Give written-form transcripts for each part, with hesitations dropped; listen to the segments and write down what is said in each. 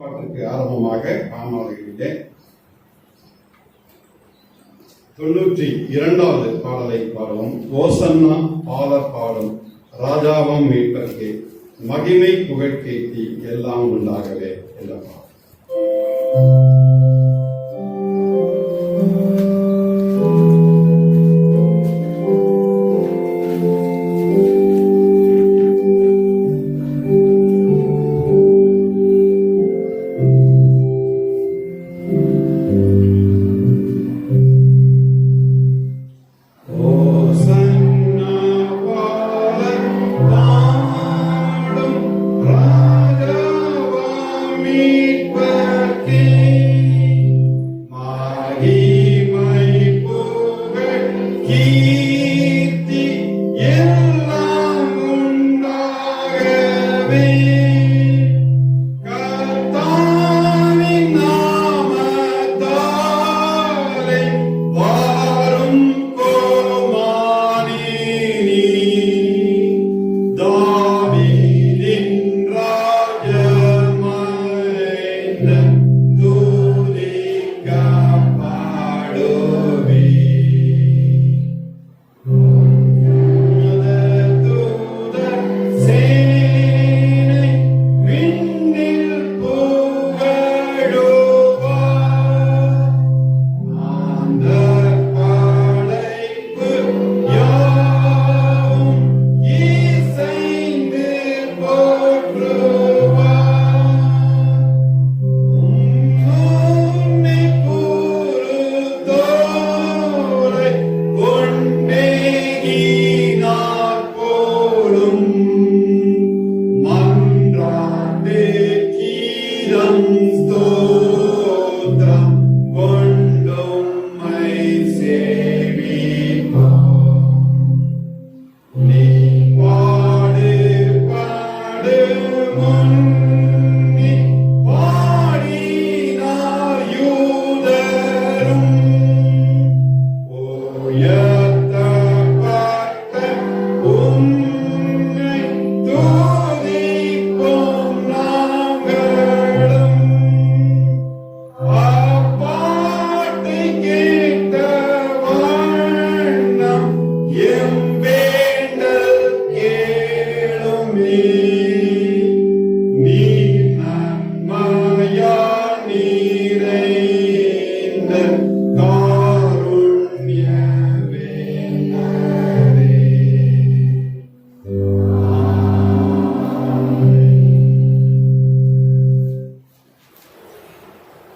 பாட்டுக்கு ஆரம்பமாக பாமாலையிலே 92வது பாடலை பாடுவோம். ஓசன்னா பாடல் பாடும் ராஜாவாம் மீட்பர்க்கு மகிமை புகழ்கேத்தி எல்லாம் உண்டாகவே எல்லாம்.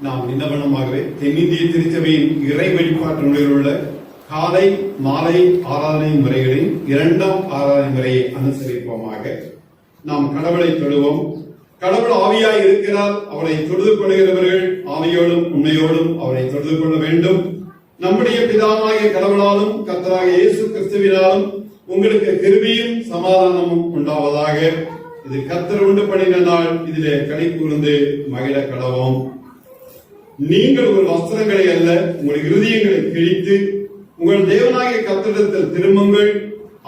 நாம் நிந்தவனமாகவே தென்னிந்திய திருச்சபையின் இறை வழிபாட்டினுடைய உள்ள காலை மாலை ஆராதனை முறைகளின் 2ஆம் ஆராதனை முறையை அனுசரிப்போமாக. நாம் கடவுளை தொழுவோம். கடவுள் ஆவியாய் இருக்கிறார். அவரை தொழுது கொள்கிறவர்கள் ஆவியோடும் உண்மையோடும் அவரை தொழுது கொள்ள வேண்டும். நம்முடைய பிதாவாகிய கடவுளாலும் கர்த்தராகிய இயேசு கிறிஸ்துவினாலும் உங்களுக்கு கிருபையும் சமாதானமும் உண்டாவதாக. இது கர்த்தர் உண்டு பண்ணின நாள். இதிலே களி கூர்ந்து மகிழ கடவோம். நீங்கள் உங்கள் வஸ்திரங்களை அல்ல உங்கள் இருதயங்களை கிழித்து உங்கள் தேவனாகிய கர்த்தரிடத்தில் திரும்புங்கள்.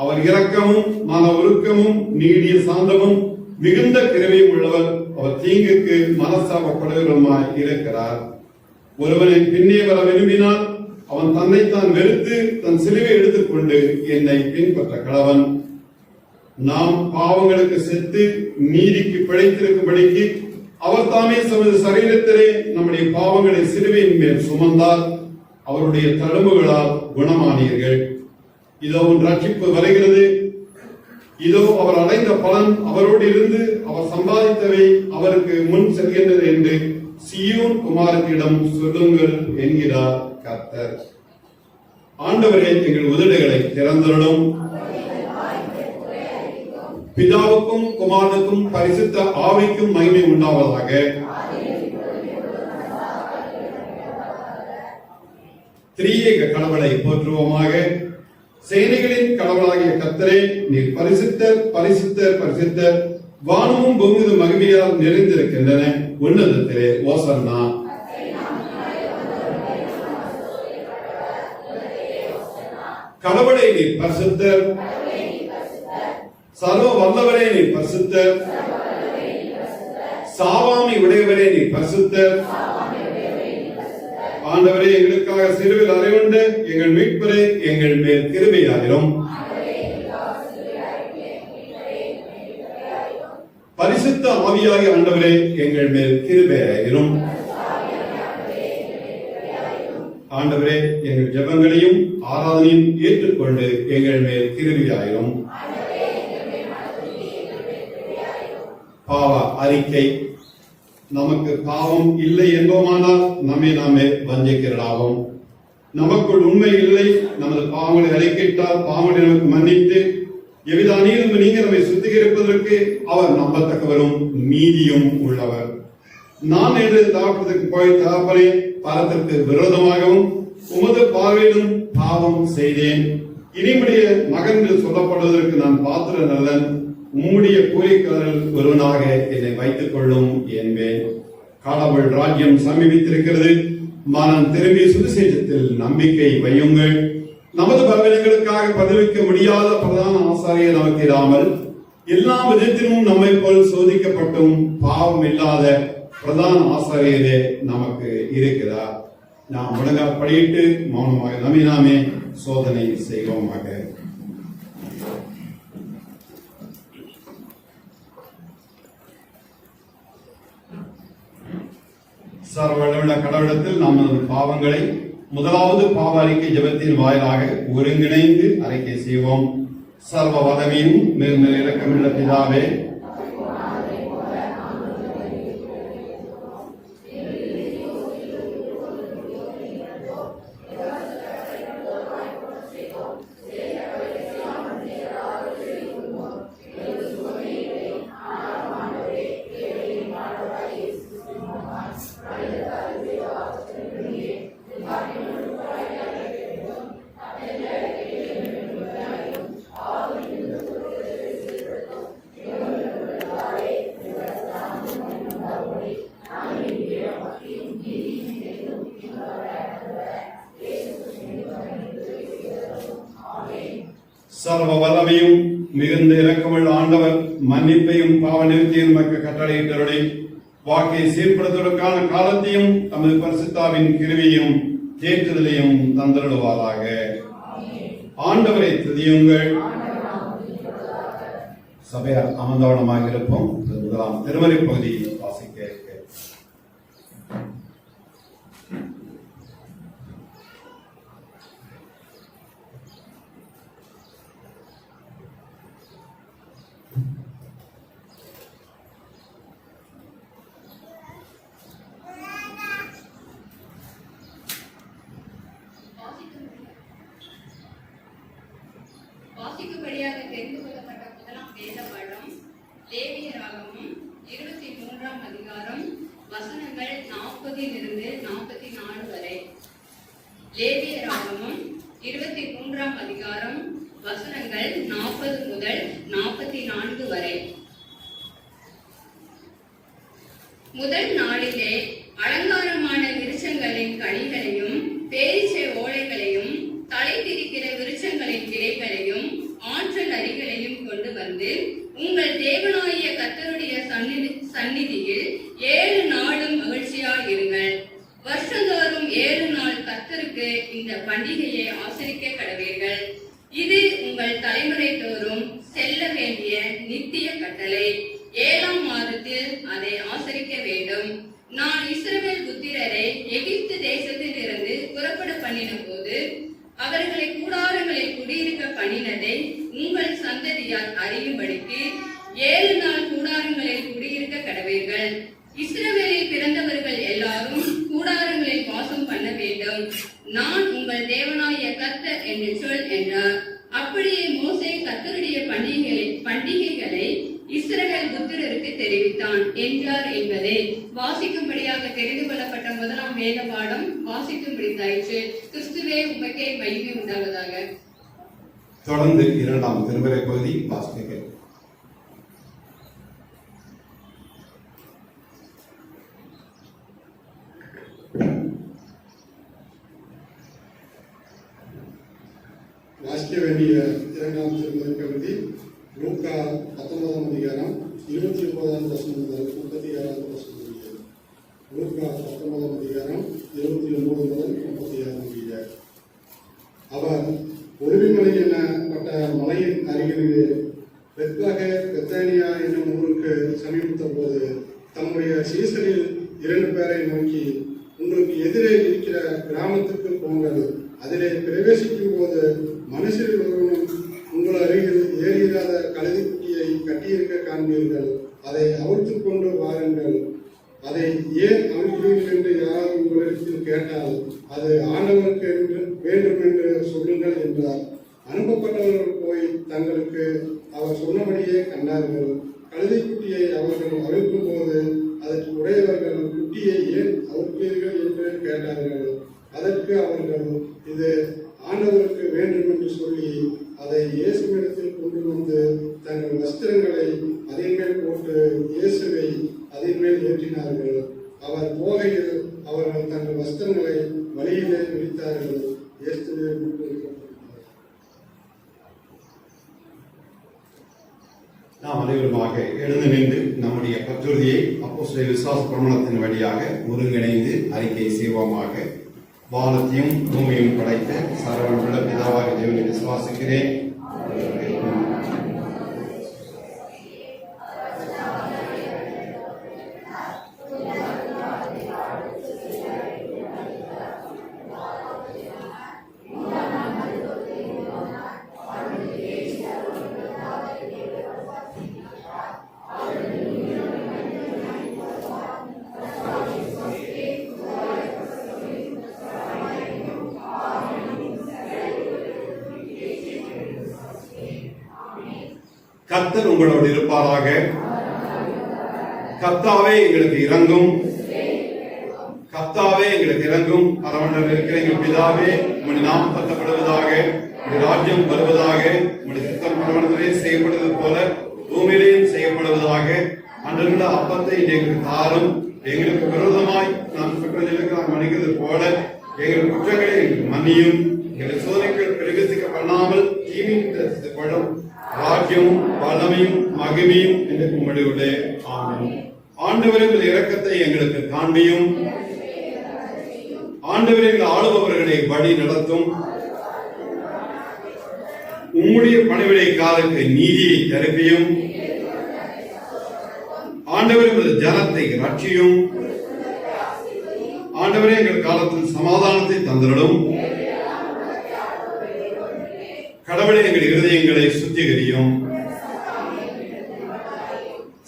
அவர் இரக்கமும் மன உருக்கமும் நீடிய சாந்தமும் மிகுந்த கிருபையும் உள்ளவர். அவர் தீங்குக்கு மனஸ்தாபப்படுகிறவருமாய் இருக்கிறார். ஒருவனின் பின்னே வர விரும்பினால் அவன் தன்னைத்தான் வெறுத்து தன் சிலுவை எடுத்துக்கொண்டு என்னை பின்பற்ற கடவன். நாம் பாவங்களுக்கு செத்து நீதிக்கு பிழைத்திருக்கும்படிக்கு அவர் தாமே தமது சரீரத்திலே நம்முடைய பாவங்களை சிலுவையின் மேல் சுமந்தார். அவருடைய தழும்புகளால் குணமானீர்கள். இதோ உன் ரட்சிப்பு வருகிறது. இதோ அவர் அடைந்த பலன் அவரோடு இருந்து அவர் சம்பாதித்தவை அவருக்கு முன் செல்கின்றது என்று சீயோன் குமாரத்திடம் சொல்லுங்கள் என்கிறார் கர்த்தர். ஆண்டவரே, எங்கள் உதடுகளை திறந்தருளும். பிதாவுக்கும் குமாரனுக்கும் பரிசுத்த ஆவிக்கும் மகிமை உண்டாவதாக. திரியேக கடவுளை போற்றுவோமாக. சேனைகளின் கடவுளாகிய கர்த்தரே, நீர் பரிசுத்தர் பரிசுத்தர் பரிசுத்தர். வானமும் பூமியும் மகிமையால் நிறைந்திருக்கின்றன. உன்னதத்திலே ஓசன்னா. கடவுளை நீர் பரிசுத்தர். சர்வ வல்லவரே நீர் பரிசுத்தர். சாவாமை உடையவரே நீ பரிசுத்தர். ஆண்டவரே, எங்களுக்காக சிலுவையில் அறையுண்ட எங்கள் மீட்பரே, எங்கள் மேல் கிருபையாயிரும். பரிசுத்த ஆவியாகிய ஆண்டவரே, எங்கள் மேல் கிருபையாயிரும். ஆண்டவரே, எங்கள் ஜெபங்களையும் ஆராதனையும் ஏற்றுக்கொண்டு எங்கள் மேல் கிருபையாயிரும். பாவ அறிக்கை. நமக்கு பாவம் இல்லை என்போமானால் நம்மை நாமே வஞ்சிக்கிறதாகும். நமக்குள் உண்மை இல்லை, நமது பாவங்களை அறிக்கையிட்டால் பாவங்களை நமக்கு மன்னித்து எவ்வித அநீதியும் நீங்க நம்மை சுத்திகரிப்பதற்கு அவர் நம்பத்தக்கவரும் நீதியும் உள்ளவர். நான் என்று தாக்குவதற்கு போய் தகப்பனே, பரத்திற்கு விரோதமாகவும் உமது பார்வையிலும் பாவம் செய்தேன். இனிமுடைய மகன் என்று சொல்லப்படுவதற்கு நான் பாத்திர நல்லன். உம்முடைய கூலிக்காரர்கள் ஒருவனாக என்னை வைத்துக் கொள்ளும் என்பேன். கடவுள் ராஜ்யம் சமீபித்திருக்கிறது. மனம் திரும்பி சுவிசேஷத்தில் நம்பிக்கை வையுங்கள். நமது பலவீனங்களுக்காக பதிவிக்க முடியாத பிரதான ஆசாரியை நமக்கு இராமல் எல்லா விதத்திலும் நம்மை போல் சோதிக்கப்பட்டும் பாவம் இல்லாத பிரதான ஆசாரியரே நமக்கு இருக்கிறார். நாம் முழங்கால் படியிட்டு மௌனமாக நம்மை நாமே சோதனை செய்வோமாக. சர்வவல்லமையுள்ள கடவுளிடத்தில் நமது பாவங்களை முதலாவது பாவ அறிக்கை ஜெபத்தின் வாயிலாக ஒருங்கிணைந்து அறிக்கை செய்வோம். சர்வ வல்லமையும் மேல் இரக்கமுள்ள பிதாவே, சர்வ வல்லமையும் மிகுந்த இரக்கமுள்ள ஆண்டவர் மன்னிப்பையும் பாவ நிவர்த்தியும் நமக்கு கட்டளையிட்டவருடைய வாக்கை சீர்படுத்துவதற்கான காலத்தையும் தமது பரிசுத்தாவின் கிருபையும் தேற்றுதலையும் தந்தருளுவாராக. ஆண்டவரை துதியுங்கள். சபையார் அமர்ந்தவனமாக இருப்போம். முதலாம் திருமறை பகுதியை வாசிக்க வாசிக்கும்படியாக தெரிந்து கொள்ளப்பட்ட முதலாம் வேத பாடம் லேவியராகமம் 23ஆம் அதிகாரம் வசனங்கள் 40 44 வரை. லேவியராகமம் 23ஆம் அதிகாரம் வசனங்கள் 40 முதல் 44 வரை. முதல் நாளிலே அலங்காரமான விருட்சங்களின் கனிகளையும் பேரிச்சை ஓலைகளையும் தலை திரிக்கிற விருட்சங்களின் கிளைகளையும் ஆற்றல் அரிகளையும் கொண்டு வந்து உங்கள் தேவனாகிய கர்த்தருடைய சந்நிதியில் 7 நாளும் மகிழ்ச்சியாயிருங்கள். வருஷந்தோறும் 7 நாள் கர்த்தருக்கு இந்த பண்டிகையை ஆசரிக்க கடவீர்கள். இது உங்கள் தலைமுறை தோறும் செல்ல வேண்டிய நித்திய கட்டளை. 7ஆம் மாதத்தில் அதை ஆசரிக்க வேண்டும். நான் இஸ்ரவேல் புத்திரரை எகிப்து தேசத்தில் இருந்து புறப்பட பண்ணின போது அவர்களை கூடாரங்களில் குடியிருக்க பண்ணினதை உங்கள் சந்ததியார் அறியும்படிக்கு 7 நாள் கூடாரங்களில் குடியிருக்க கடவீர்கள். இஸ்ரவேலில் பிறந்தவர்கள் எல்லாரும் கூடாரங்களில் வாசம் பண்ண வேண்டும். நான் உங்கள் தேவனாகிய கர்த்தர் என்று சொல் என்றார். அப்படியே மோசே கர்த்தருடைய பண்டிகைகளை இஸ்ரவேல் புத்திரருக்கு தெரிவித்தான் என்றார் என்பதை வாசிக்கும்படியாக தெரிந்து கொள்ளப்பட்ட முதலாம் வேத பாடம் வாசிக்கும்படித்தாயிற்று. கிறிஸ்துவே உமக்கே மகிமை உண்டாவதாக. தொடர்ந்து 2ஆம் திருமறை பகுதி வாசிக்க. வாசிக்க வேண்டிய 2ஆம் திருமறை பகுதி லூக்கா 19ஆம் அதிகாரம் 29வது வசனம் முதல் 36வது வசனம் முடிய. லூக்கா 19ஆம் அதிகாரம் 29 முதல் 36 முடிய. அவர் ஒலிவமலை எனப்பட்ட மலையின் அருகிலே பெத்தானியா என்னும் ஊருக்கு சமீபித்த போது தம்முடைய சீசரில் 2 பேரை நோக்கி, உங்களுக்கு எதிரே இருக்கிற கிராமத்துக்கு போங்கள். அதிலே பிரவேசிக்கும் போது மனுஷரில் ஒருவனும் உங்கள் அருகில் ஏறியிராத கழுதை குட்டியை கட்டியிருக்க காண்பீர்கள். அதை அவிழ்த்துக் கொண்டு வாருங்கள். அதை ஏன் அவிழ்க்கிறீர்கள் என்று யாராவது உங்களிடத்தில் கேட்டால் அது ஆண்டவருக்கு வேண்டும் என்று சொல்லுங்கள் என்றார். அனுப்பப்பட்டவர்கள் போய் தங்களுக்கு அவர் சொன்னபடியே கண்டார்கள். கழுதை குட்டியை அவர்கள் அவிழ்க்கும் போது அதற்கு உடையவர்கள், குட்டியை ஏன் அவிழ்க்கிறீர்கள் என்று கேட்டார்கள். அதற்கு அவர்கள், இது ஆண்டவருக்கு வேண்டும் என்று சொல்லி அதை இயேசுவிடத்தில் கொண்டு வந்து தங்கள் வஸ்திரங்களை அதன் மேல் போட்டு இயேசுவை அதன் மேல் ஏற்றினார்கள். அவர் போகையில் அவர்கள் தங்கள் வஸ்திரங்களை வழியிலே விரித்தார்கள். இயேசுவே நாம் அனைவருமாக எழுந்து நின்று நம்முடைய பற்றுறுதியை அப்போஸ்தலர் விசுவாச பிரமாணத்தின் வழியாக ஒருங்கிணைந்து அறிக்கை செய்வோமாக. வானத்தையும் பூமியையும் படைத்த சர்வவல்லமையுள்ள பிதாவாகிய தேவனை விசுவாசிக்கிறேன். கர்த்தர் உங்களோடு இருப்பாராக. கர்த்தாவே எங்களுக்கு இறங்கும். கர்த்தாவே எங்களுக்கு இறங்கும். அரவணையில் இருக்கிற எங்கள் பிதாவே, உம்முடைய நாமம் பத்தப்படுவதாக, உம்முடைய ராஜ்யம் வருவதாக, உம்முடைய சித்தம் அரவணையிலே செய்யப்படுவது போல பூமியிலேயும் செய்யப்படுவதாக. அன்றுள்ள அப்பத்தை எங்களுக்கு தாரும். எங்களுக்கு விரோதமாய் நாம் குற்றங்களுக்கு நாம் மன்னிக்கிறது போல எங்கள் குற்றங்களை எங்களுக்கு மன்னியும். எங்கள் சோதனைகள் பிரவேசிக்க பண்ணாமல் தீமையின் படம் ராஜ்யமும் வல்லமையும் மகிமையும் என்று உம்முடைய ஆமென். ஆண்டவரே, இரக்கத்தை எங்களுக்கு காண்பியும். ஆண்டவரே, ஆளுபவர்களை வழி நடத்தும். உம்முடைய பணிவிடைக்காரருக்கு நீதியை தருப்பியும். ஆண்டவரே, ஜனத்தை ரட்சியும். ஆண்டவரே, எங்கள் காலத்தில் சமாதானத்தை தந்திடும். கடவுளே, எங்கள் இருதயங்களை சுத்திகரியும்.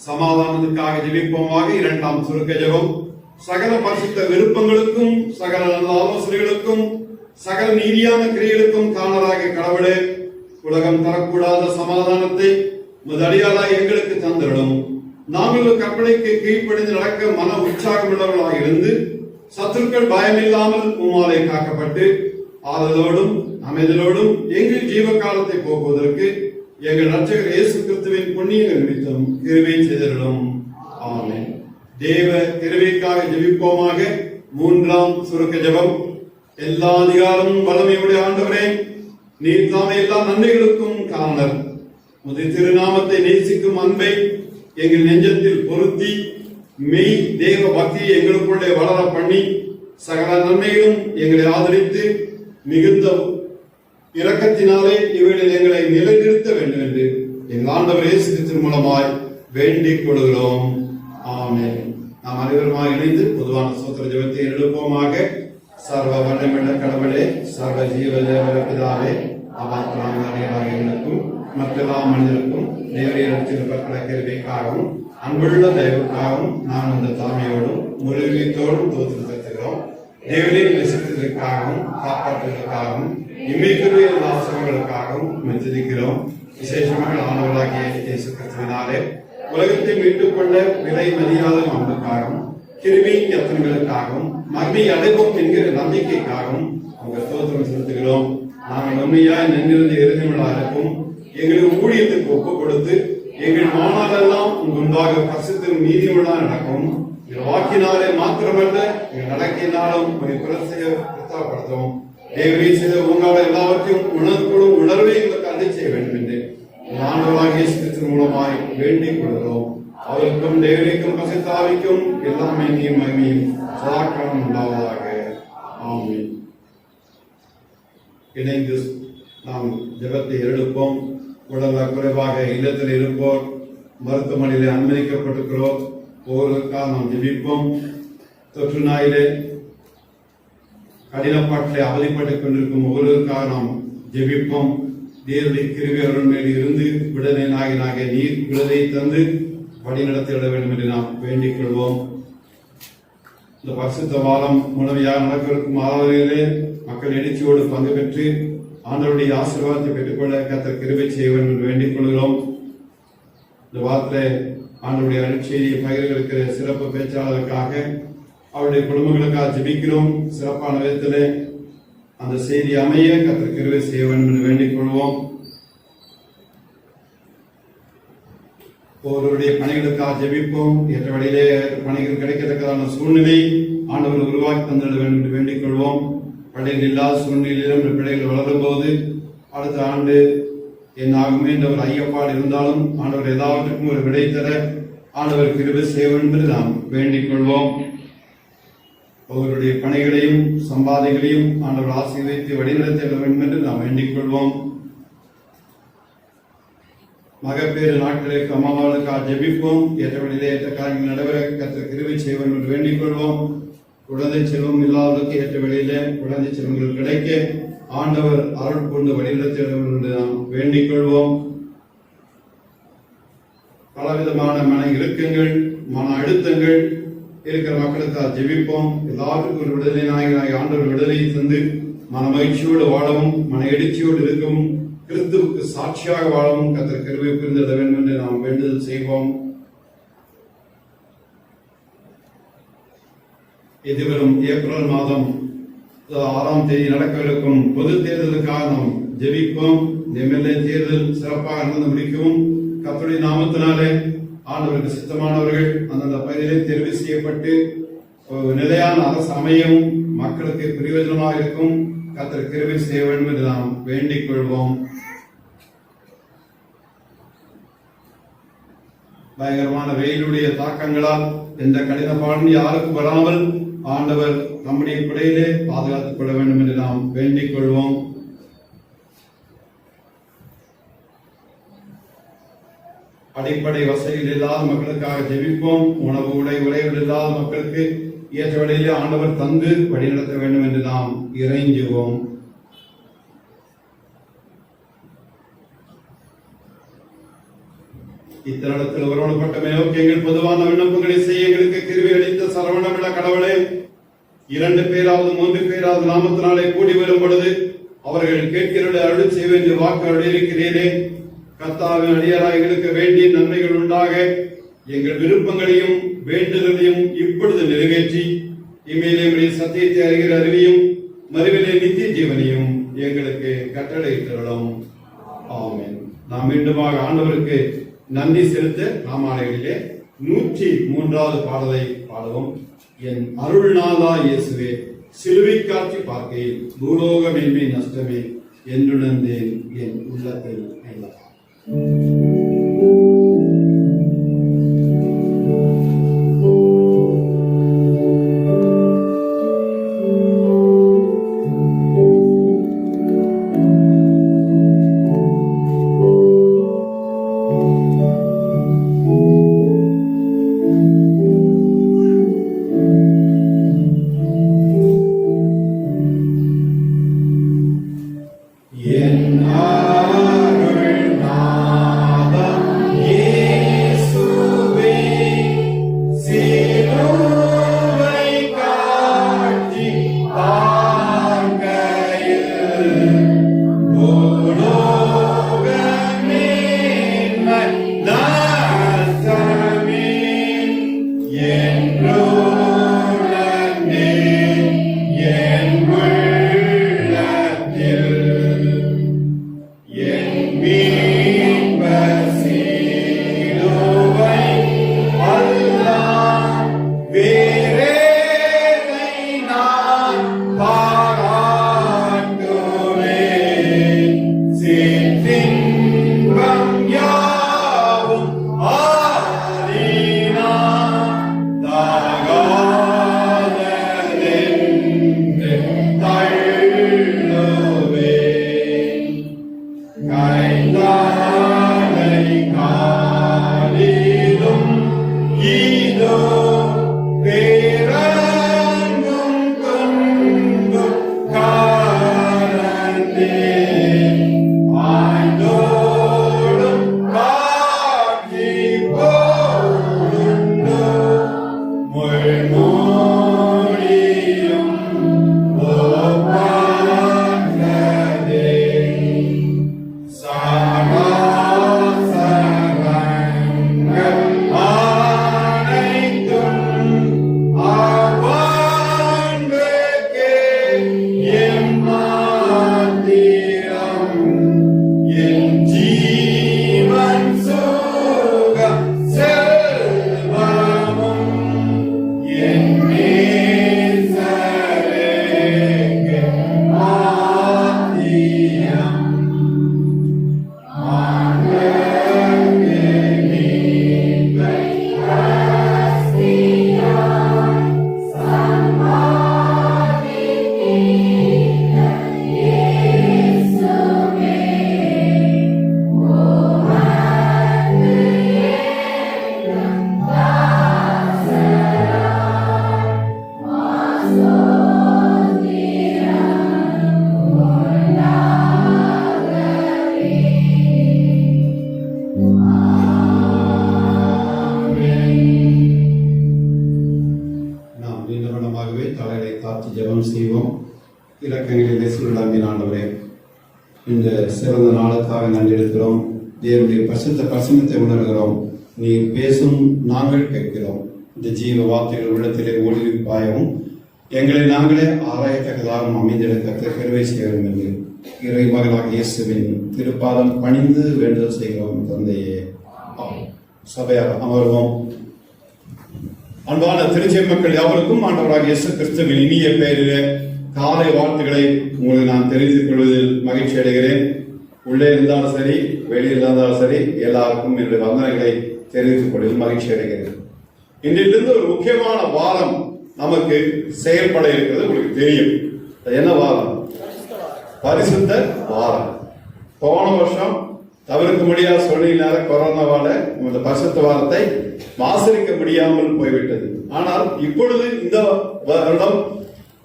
சமாதானத்துக்காக ஜெபிப்போமாக. 2ஆம் சுருக்க ஜெபம். சகல பரிசுத்த விருப்பங்களுக்கும் சகல நல்ல ஆலோசனைகளுக்கும் சகல நீதியான கிரியைகளுக்கும் காரணராகிய கடவுளே, உலகம் தரக்கூடாத சமாதானத்தை முதலியாராய் எங்களுக்கு தந்திடும். நாங்கள் கற்பனைக்கு கீழ்ப்படிந்து நடக்க மன உற்சாகமுள்ளவர்களாக இருந்து சத்துருக்கள் பயமில்லாமல் உம்மாலே காக்கப்பட்டு ஆறுதலோடும் அமைதலோடும் எங்கள் ஜீவ காலத்தை போக்குவதற்கு எங்கள் இரட்சகர் இயேசு கிறிஸ்துவின் புண்ணிய நிமித்தம் கிருபை செய்திடும். ஆமென். தேவ கிருபைக்காக ஜெபிப்போமாக. 3ஆம் சுருக்க ஜெபம். எல்லா அதிகாரமும் வல்லமையுடைய ஆண்டவரே, நீர் தாமே எல்லா நன்மைகளுக்கும் காரணர். உமது திருநாமத்தை நேசிக்கும் அன்பை எங்கள் நெஞ்சத்தில் பொருத்தி மெய் தேவ பக்தியை எங்களுக்குள்ளே வளர பண்ணி சகல நன்மைகளும் எங்களை ஆதரித்து மிகுந்த இரக்கத்தினாலே இவைகளில் எங்களை நிலைநிறுத்த வேண்டும் என்று எங்கள் ஆண்டவர் இயேசு கிறிஸ்துவின் மூலமாய் வேண்டிக் கொள்கிறோம். ஆமென். நாம் அனைவருமாய் இணைந்து பொதுவான ஸ்தோத்திர ஜெபத்தை எழுப்போமாக. சர்வ வல்லமையுள்ள கடவுளே, சர்வ ஜீவ தேவ பிதாவே, அவாத்மாவாக எங்களுக்கும் மற்றெல்லா மனிதருக்கும் தேவரீரத்திற்கான கிருபைக்காகவும் அன்புள்ள தெய்வக்காகவும் நான் அந்த தாமையோடும் முழுவீத்தோடும் தோற்று செலுத்துகிறோம். தேவனின் விசித்திற்காகவும் காப்பாற்றுவதற்காகவும் இம்மைக்குரிய ஆசிரியர்களுக்காகவும் மெச்சிருக்கிறோம். விசேஷமாக ஆனவர்களாகிய இயேசு கிறிஸ்துவினாலே உலகத்தை மீட்டுக் கொண்ட விலை மதியாத அன்புக்காகவும் கிருமி யத்தன்களுக்காகவும் மர்மி அடைவோம் என்கிற நம்பிக்கைக்காகவும் அவங்க ஸ்தோத்திரம் செலுத்துகிறோம். நாங்கள் உண்மையாய் நின்றிருந்த இறுதியுள்ளாருக்கும் எங்களுக்கு ஊழியத்துக்கு ஒப்புக் கொடுத்து எங்கள் மாணவரெல்லாம் முன்பாக பரிசுத்தம் நீதியுள்ளா நடக்கும். வாக்கினாலே மாத்திரமல்ல எங்கள் நடக்கினாலும் ஒரு பிரஸ்தாபப்படுத்தவும் தேவரீ செய்த உங்களால் எல்லாவற்றையும் உணர்வுகளும் உணர்வை எங்களுக்கு அள்ளி செய்ய வேண்டும் என்று ஆண்டவராகிய இயேசு கிறிஸ்து மூலமாய் வேண்டிக் கொள்கிறோம். அவருக்கும் தேவனுக்கும் பரிசுத்தாவிக்கும் எல்லாமே மகிமையும் சதாக்காலம் உண்டாவதாக. ஆமென். இணைந்து நாம் ஜெபத்தை எடுப்போம். உடல்ல குறைவாக இல்லத்தில் இருப்போர், மருத்துவமனையிலே அனுமதிக்கப்பட்டிருக்கிறோர், ஒவ்வொருவருக்காக நாம் ஜெபிப்போம். தொற்று நோயிலே கடினப்பாட்டிலே அவதிப்பட்டுக் கொண்டிருக்கும் ஒவ்வொருவருக்காக நாம் ஜெபிப்போம். தேவனுடைய கிருபை மேல் இருந்து விடுதலை நாயகனாக நீர் விடுதலை தந்து வழி நடத்திவிட வேண்டும் என்று நாம் வேண்டிக் கொள்வோம். இந்த பரிசுத்த வாரம் முழுமையாக நடக்கவிருக்கும் ஆராதனையிலே மக்கள் எழுச்சியோடு பங்கு பெற்று ஆண்டவருடைய ஆசீர்வாதத்தை பெற்றுக்கொள்ள கர்த்தர் கிருபை செய்ய வேண்டும் என்று வேண்டிக் கொள்கிறோம். இந்த வாரத்திலே ஆண்டவருடைய அருட்செய்தியை பகிர்ந்திருக்கிற சிறப்பு பேச்சாளருக்காக அவருடைய குடும்பங்களுக்காக ஜெபிக்கிறோம். சிறப்பான விதத்திலே அந்த செய்தி அமைய கர்த்தர் கிருபை செய்ய வேண்டும் என்று வேண்டிக் கொள்வோம். ஒருவருடைய பணிகளுக்காக ஜெபிப்போம். ஏற்ற வழியிலே பணிகள் கிடைக்கத்தக்கதான சூழ்நிலை ஆண்டவர் உருவாக்கி தந்திட வேண்டும் என்று வேண்டிக் கொள்வோம். பள்ளிகள் இல்லாத சூழ்நிலையிலும் பிள்ளைகள் வளரும் போது அடுத்த ஆண்டு என் ஆகுமே என்ற ஒரு ஐயப்பாடு இருந்தாலும் ஆண்டவர் எல்லாவற்றுக்கும் ஒரு விடை தர ஆண்டவர் கிருபை செய்ய வேண்டும் என்று நாம் வேண்டிக் கொள்வோம். அவருடைய பணிகளையும் சம்பாதிகளையும் ஆண்டவர் ஆசீர்வதித்து வழிநடத்த வேண்டும் என்று நாம் வேண்டிக் கொள்வோம். மகப்பேறு நாட்களுக்கு அம்மாவாளுக்காக ஜெபிப்போம். ஏற்ற வழியிலே ஏற்ற காரியங்கள் நடைபெற கர்த்தர் கிருபை செய்ய வேண்டும் என்று வேண்டிக் கொள்வோம். குழந்தை செல்வம் இல்லாதவர்களுக்கு ஏற்ற வழியிலே குழந்தை செல்வங்கள் கிடைக்க ஆண்டவர் அருள் கொண்டு வழிநடத்த வேண்டும் என்று நாம் வேண்டிக் கொள்வோம். பலவிதமான மன இறுக்கங்கள், மன அழுத்தங்கள் இருக்கிற மக்களுக்காக ஜெபிப்போம். எல்லாருக்கும் ஒரு விடுதலை நாயகனாக ஆண்டவர் விடுதலையை தந்து மன மகிழ்ச்சியோடு வாழவும் மன எழுச்சியோடு இருக்கவும் கிறிஸ்துவுக்கு சாட்சியாக வாழவும் கர்த்தர் கிருபை புரிந்திட வேண்டும் என்று நாம் வேண்டுதல் செய்வோம். எதிர்வரும் ஏப்ரல் மாதம் 6ஆம் தேதி நடக்கவிருக்கும் பொது தேர்தலுக்காக நாம் ஜெபிப்போம். எம்எல்ஏ தேர்தல் சிறப்பாக நடந்து முடிக்கவும் கர்த்தருடைய நாமத்தினாலே ஆண்டவருக்கு சித்தமானவர்கள் அந்தந்த பகுதியிலே தெரிவு செய்யப்பட்டு நிலையான அரசு அமையவும் மக்களுக்கு பிரயோஜனமாக இருக்கும் கர்த்தர் கிருபை செய்ய வேண்டும் என்று நாம் வேண்டிக் கொள்வோம். பயங்கரமான வெயிலுடைய தாக்கங்களால் எந்த கடின பாடம் யாருக்கும் வராமல் ஆண்டவர் நம்முடைய குடையிலே பாதுகாத்துக் கொள்ள வேண்டும் என்று நாம் வேண்டிக் கொள்வோம். அடிப்படை வசதிகள் இல்லாத மக்களுக்காக ஜெபிப்போம். உணவு உடை உரைகள் இல்லாத மக்களுக்கு ஏற்ற வழியிலே ஆண்டவர் தந்து வழிநடத்த வேண்டும் என்று நாம் இறைஞ்சுவோம். இத்தருணத்தில் ஒருவனப்பட்ட மேலோக்கி எங்கள் பொதுவான விண்ணப்பங்களை செய்ய எங்களுக்கு கிருபை அளித்த சரவணமிட கடவுளே, 2 பேராவது 3 பேராவது நாமத்தினாலே கூடி வரும் பொழுது அவர்கள் கேட்கிறவர்களை அருள் செய்ய வேண்டிய வாக்கு அருளியிருக்கிறீரே. கர்த்தாவின் அடியாராய் எங்களுக்கு வேண்டிய நன்மைகள் உண்டாக எங்கள் விருப்பங்களையும் வேண்டுதலையும் இப்பொழுது நிறைவேற்றி இம்மையிலே சத்தியத்தை அறிகிற அறிவையும் மறுவிலே நித்திய ஜீவனையும் எங்களுக்கு கட்டளையிட்டருளும். ஆமென். நாம் மீண்டுமாக ஆண்டவருக்கு நன்றி செலுத்த நாமாலைகளிலே 103வது பாடலை பாடுவோம். என் அருள்நாதா இயேசுவே, சிலுவை காட்சி பார்க்கையில் பூலோக மேன்மை நஷ்டமே என்றுணர்ந்தேன் என் உள்ளத்தில் எல்லாம். என் அருள்நாதா வண்ணமாகவே தலைகளை தாழ்த்தி ஜெபம் செய்வோம். இலக்கங்களிலே சீருடாம்பின் ஆண்டவரே, இந்த சிறந்த நாளுக்காக நன்றி எடுக்கிறோம். தேவனுடைய பரிசுத்த பிரசன்னத்தை உணர்கிறோம். நீ பேசும் நாங்கள் கேட்கிறோம். இந்த ஜீவ வார்த்தைகள் உள்ளத்திலே ஒளிவிப்பாயவும் எங்களை நாங்களே ஆராயத்தக்கதாகவும் அமைந்திருக்க கருவை செய்ய வேண்டும் என்று இறை மகளாக இயேசுவின் திருப்பாதம் பணிந்து வேண்டுதல் செய்கிறோம் தந்தையே. சபையார் அமர்வோம். அன்பான திருச்செய் மக்கள் யாவருக்கும் ஆண்டவராக இயேசு கிறிஸ்துவின் இனிய பெயரிலே காலை வாழ்த்துக்களை உங்களுக்கு நான் தெரிவித்துக் கொள்வதில் மகிழ்ச்சி அடைகிறேன். உள்ளே இருந்தாலும் சரி, வெளியில் இருந்தாலும் சரி, எல்லாருக்கும் என்னுடைய வந்தனைகளை தெரிவித்துக் கொள்வதில் மகிழ்ச்சி அடைகிறேன். இன்றிலிருந்து ஒரு முக்கியமான வாரம் நமக்கு செயல்பட இருக்கிறது. உங்களுக்கு தெரியும் என்ன வாரம்? பரிசுத்த வாரம். போன வருஷம் தவிர்க்க முடியாத சூழ்நிலையால கொரோனாவால இந்த பரிசுத்த வாரத்தை ஆசரிக்க முடியாமல் போய்விட்டது. ஆனால் இப்பொழுது இந்த வருடம்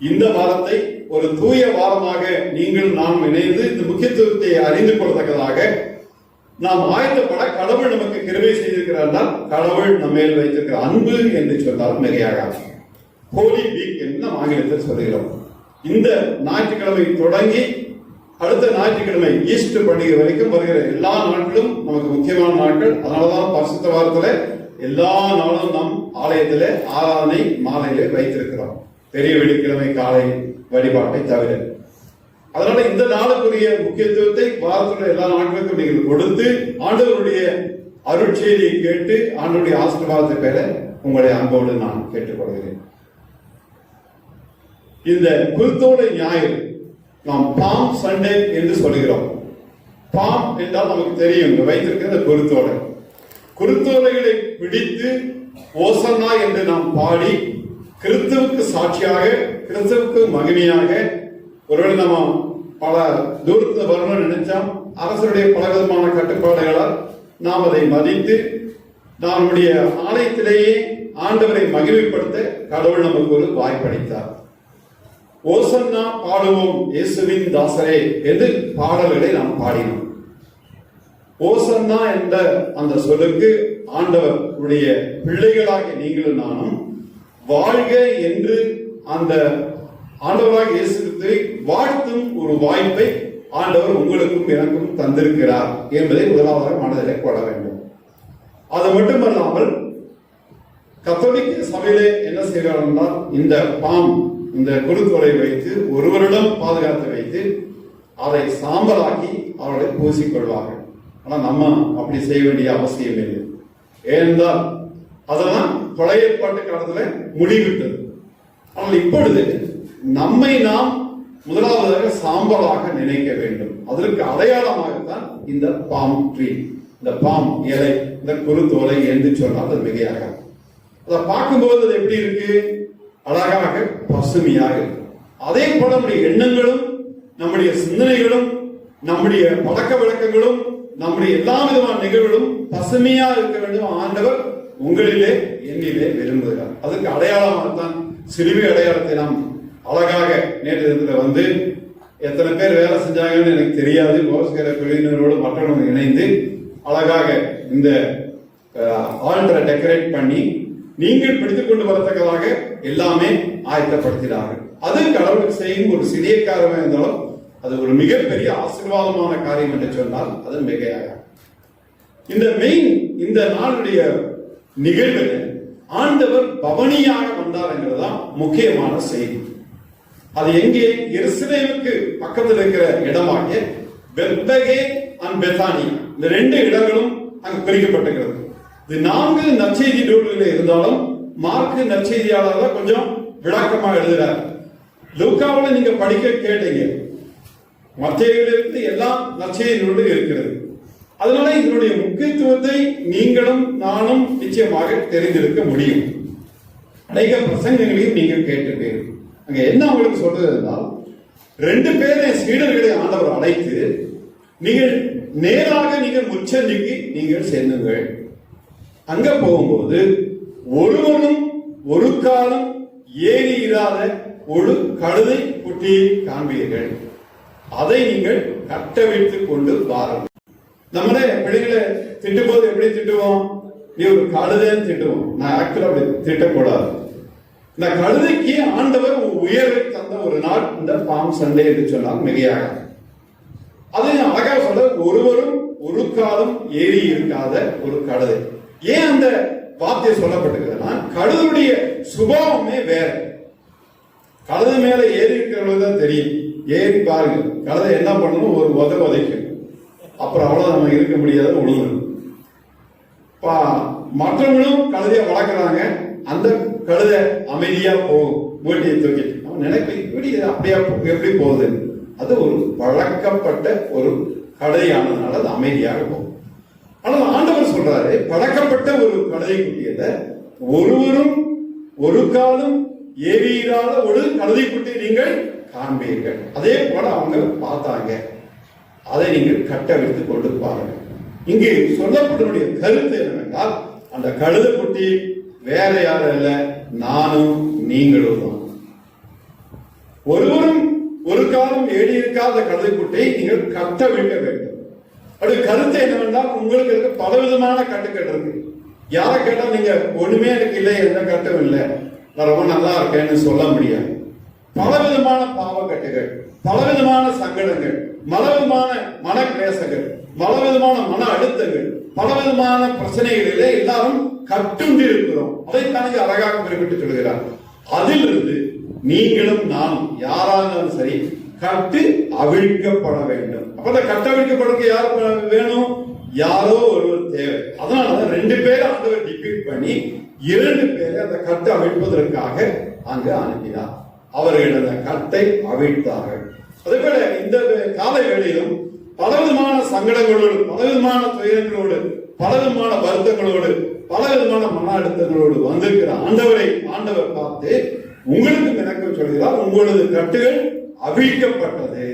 இந்த வாரத்தை ஒரு தூய வாரமாக நீங்கள் நாம் இணைந்து இந்த முக்கியத்துவத்தை அறிந்து கொள்ளத்தக்கதாக நாம் ஆயத்தப்பட கடவுள் நமக்கு கிருபை செய்திருக்கிறார். கடவுள் நம்ம மேல் வைத்திருக்கிற அன்பு என்று சொன்னால் மிகையாக ஹோலி வீக் என்று நாம் ஆங்கிலத்தில் சொல்கிறோம். இந்த ஞாயிற்றுக்கிழமை தொடங்கி அடுத்த ஞாயிற்றுக்கிழமை ஈஸ்டர் பண்டிகை வரைக்கும் வருகிற எல்லா நாட்களும் நமக்கு முக்கியமான நாட்கள். அதனாலதான் பரிசுத்த வாரத்துல எல்லா நாளும் நாம் ஆலயத்தில ஆராதனை மாலையிலே வைத்திருக்கிறோம், பெரிய வெள்ளிக்கிழமை காலை வழிபாட்டை தவிர. அதனால இந்த நாளுக்குரிய முக்கியத்துவத்தை வாரத்துல எல்லா நாட்களுக்கும் நீங்கள் கொடுத்து ஆண்டவருடைய அருட்செய்தியை கேட்டு ஆண்டவருடைய ஆசீர்வாதத்தை பெற உங்களை அன்போடு நான் கேட்டுக்கொள்கிறேன். இந்த குருத்தோலை ஞாயிறு நாம் பாம் சண்டே என்று சொல்கிறோம். பாம் என்றால் நமக்கு தெரியும், வைத்திருக்கிற குருத்தோலை. குருத்தோலைகளை பிடித்து ஓசன்னா என்று நாம் பாடி கிறிஸ்துவுக்கு சாட்சியாக, கிறிஸ்துவுக்கு மகிமையாக, ஒருவேளை நம்ம பல தூரத்தில் வரணும்னு நினைச்சோம், அரசுடைய பல விதமான கட்டுப்பாடுகளால் நாம் அதை மதித்து நம்முடைய ஆலயத்திலேயே ஆண்டவரை மகிமைப்படுத்த கடவுள் நமக்கு ஒரு வாய்ப்பளித்தார். ஓசன்னா பாடுவோம் இயேசுவின் தாசரே என்று பாடல்களை நாம் பாடினோம். ஓசன்னா என்ற அந்த சொல்லுக்கு ஆண்டவருடைய பிள்ளைகளாக நீங்களும் நானும் வாழ்க என்று அந்த ஆண்டவராக இயேசுவை வாழ்த்தும் ஒரு வாய்ப்பை ஆண்டவர் உங்களுக்கும் எனக்கும் தந்திருக்கிறார் என்பதை முதலாவதாக மனதிலே கொள்ள வேண்டும். அது மட்டுமல்லாமல் கத்தோலிக்க சபையிலே என்ன செய்கிறார் என்றால், இந்த பாம், இந்த குருத்தோலை வைத்து ஒரு வருடம் பாதுகாத்து வைத்து அதை சாம்பலாக்கி அவர்களை பூசிக்கொள்வார்கள். ஆனா நம்ம அப்படி செய்ய வேண்டிய அவசியம் இல்லை. ஏனென்றால் அதெல்லாம் பழைய ஏற்பாட்டு காலத்துல முடிவிட்டது. ஆனால் இப்பொழுது நம்மை நாம் முதலாவதாக சாம்பலாக நினைக்க வேண்டும். அதற்கு அடையாளமாகத்தான் இந்த பாம் ட்ரீ, இந்த பாம் இலை, இந்த குருத்தோலை என்று சொன்னால் அது மிகையாக. அதை பார்க்கும்போது அது எப்படி இருக்கு? அழகாக பசுமையாக இருக்கு. அதே போல நம்முடைய எண்ணங்களும், நம்முடைய சிந்தனைகளும், நம்முடைய பழக்க வழக்கங்களும், நம்முடைய எல்லா விதமான நிகழ்வுகளும் பசுமையா இருக்க வேண்டும். ஆண்டவர் உங்களிலே என்னிலே விரும்புகிறார். அதுக்கு அடையாளமாகத்தான் சிலுவை அடையாளத்தை நாம் அழகாக நேற்று தினத்துல வந்து எத்தனை பேர் வேலை செஞ்சாங்கன்னு எனக்கு தெரியாது. மோசகர குழுவினரோடு மற்றவர்கள் இணைந்து அழகாக இந்த ஆல்டரை டெக்கரேட் பண்ணி நீங்கள் பிடித்துக் கொண்டு வரத்தக்கதாக எல்லாமே ஆயத்தப்படுத்தினார்கள். அது கடவுளுக்கு செய்யும் ஒரு சிறிய காரியமாக இருந்தாலும் அது ஒரு மிகப்பெரிய ஆசீர்வாதமான காரியம் என்று சொன்னால் அது மிகையாக. இந்த நாளுடைய நிகழ்வில் ஆண்டவர் பவனியாக வந்தார் என்கிறதுதான் முக்கியமான செய்தி. அது எங்கே? எருசலேமுக்கு பக்கத்தில் இருக்கிற இடமாகிய பெத்பகே அண்ட் பெத்தானியா, இந்த ரெண்டு இடங்களும் அங்கு பிரிக்கப்பட்டிருக்கிறது. இது 4 நற்செய்தி நூல்களில் இருந்தாலும் மார்க்கு நற்செய்தியாளர் கொஞ்சம் விளக்கமா எழுதுறார். லூக்காவில் நீங்க படிக்க கேட்டீங்க, மத்தேயுவிலிருந்து எல்லா நற்செய்தி நூலும் இருக்கிறது. அதனால இதனுடைய முக்கியத்துவத்தை நீங்களும் நானும் நிச்சயமாக தெரிந்திருக்க முடியும். அநேக பிரசங்கங்களையும் நீங்கள் கேட்டிருப்பீர்கள். அங்க என்ன உங்களுக்கு சொல்றது என்றால், 2 பேரை சீடர்களை ஆண்டவர் அழைத்து, நீங்கள் நேராக நீங்கள் முச்சந்திக்கு நீங்கள் செல்லுங்கள். அங்க போகும்போது ஒருவனும் ஒரு காலம் ஏறி இராத ஒரு கழுதை குட்டியை காண்பீர்கள். அதை நீங்கள் கட்ட வைத்துக் கொண்டு வாருங்கள். நம்மளே பிள்ளைகளை திட்டும் போது எப்படி திட்டுவோம்? நீ ஒரு கழுதைன்னு திட்டுவோம். நான் ஆக்சுவலா அப்படி திட்டக்கூடாது. இந்த கழுதைக்கு ஆண்டவர் உயர்வை தந்த ஒரு நாள் இந்த பாம் சண்டே என்று சொன்னால் மிகையாக. அது அழகா சொல்ற, ஒருவரும் ஒரு காலம் ஏறி இருக்காத ஒரு கழுதை. ஏன் அந்த வார்த்தை சொல்லப்பட்டிருக்குதுன்னா, கழுதையுடைய சுபாவமே வேற. கழுதை மேல ஏறி இருக்கிறவங்களுக்கு தான் தெரியும். ஏறி பாருங்க, கழுதை என்ன பண்ணணும், ஒரு உதைக்கும், அப்புறம் அவ்வளவு நம்ம இருக்க முடியாத உழுது. மற்றவங்களும் கழுதைய வளர்க்குறாங்க, அந்த கழுதை அமைதியா போகும், மூட்டையை தூக்கிட்டு. அவன் நினைப்ப இப்படி அப்படியா எப்படி போகுது, அது ஒரு பழக்கப்பட்ட ஒரு கழுதையானதுனால அது அமைதியாக போகும். ஆனால் ஆண்டவர் சொல்றாரு, பழக்கப்பட்ட ஒரு கழுதை குட்டியத ஒருவரும் ஒரு காலம் ஏறியிராத ஒரு கழுதை குட்டி நீங்கள் காண்பீர்கள். அதே போல அவங்க பார்த்தாங்க, அதை நீங்கள் கட்டவிழ்த்து கொண்டு பாருங்க. இங்கு சொல்லப்பட்ட கருத்து என்னவென்றால், அந்த கழுதை குட்டி வேற யாரும் இல்ல, நானும் நீங்களும் தான். ஒருவரும் ஒரு காலம் ஏறி இருக்காத கழுதை குட்டியை நீங்கள் கட்டவிழ்க்க வேண்டும். அது கருத்து என்னவென்றால், உங்களுக்கு இருக்க பலவிதமான கட்டுக்கள் இருக்கு. யாரை கேட்டா நீங்க ஒண்ணுமே எனக்கு இல்லை, எந்த கட்டும் இல்லை, நான் ரொம்ப நல்லா இருக்கேன்னு சொல்ல முடியாது. பலவிதமான பாவக்கட்டுகள், பலவிதமான சங்கடங்கள், பலவிதமான மன கிளேசங்கள், பலவிதமான மன அழுத்தங்கள், பலவிதமான பிரச்சனைகளிலே எல்லாரும் கட்டுண்டு இருக்கிறோம். அதைத்தான் அழகாக குறிப்பிட்டு சொல்கிறார். அதிலிருந்து நீங்களும் நானும் யாராலும் சரி கட்டு அவிழ்க்கப்பட வேண்டும். அப்ப அந்த கட்டு அவிழ்க்கப்படுறதுக்கு யார் வேணும்? யாரோ ஒருவர் தேவை. அதனாலதான் 2 பேரை ஆண்டவர் டிபீட் பண்ணி 2 பேரை அந்த கட்டை அவிழ்ப்பதற்காக அங்கு அனுப்பினார். அவர்கள் அந்த கட்டை அவிழ்த்தார்கள். அதே போல இந்த காலை வேளையிலும் பலவிதமான சங்கடங்களோடு, பலவிதமான துயரங்களோடு, பலவிதமான வருத்தங்களோடு, பலவிதமான மன அழுத்தங்களோடு வந்திருக்கிற ஆண்டவரை ஆண்டவர் பார்த்து உங்களுக்கு எனக்கு சொல்கிறார், உங்களது கட்டுகள் அவிழ்க்கப்பட்டது.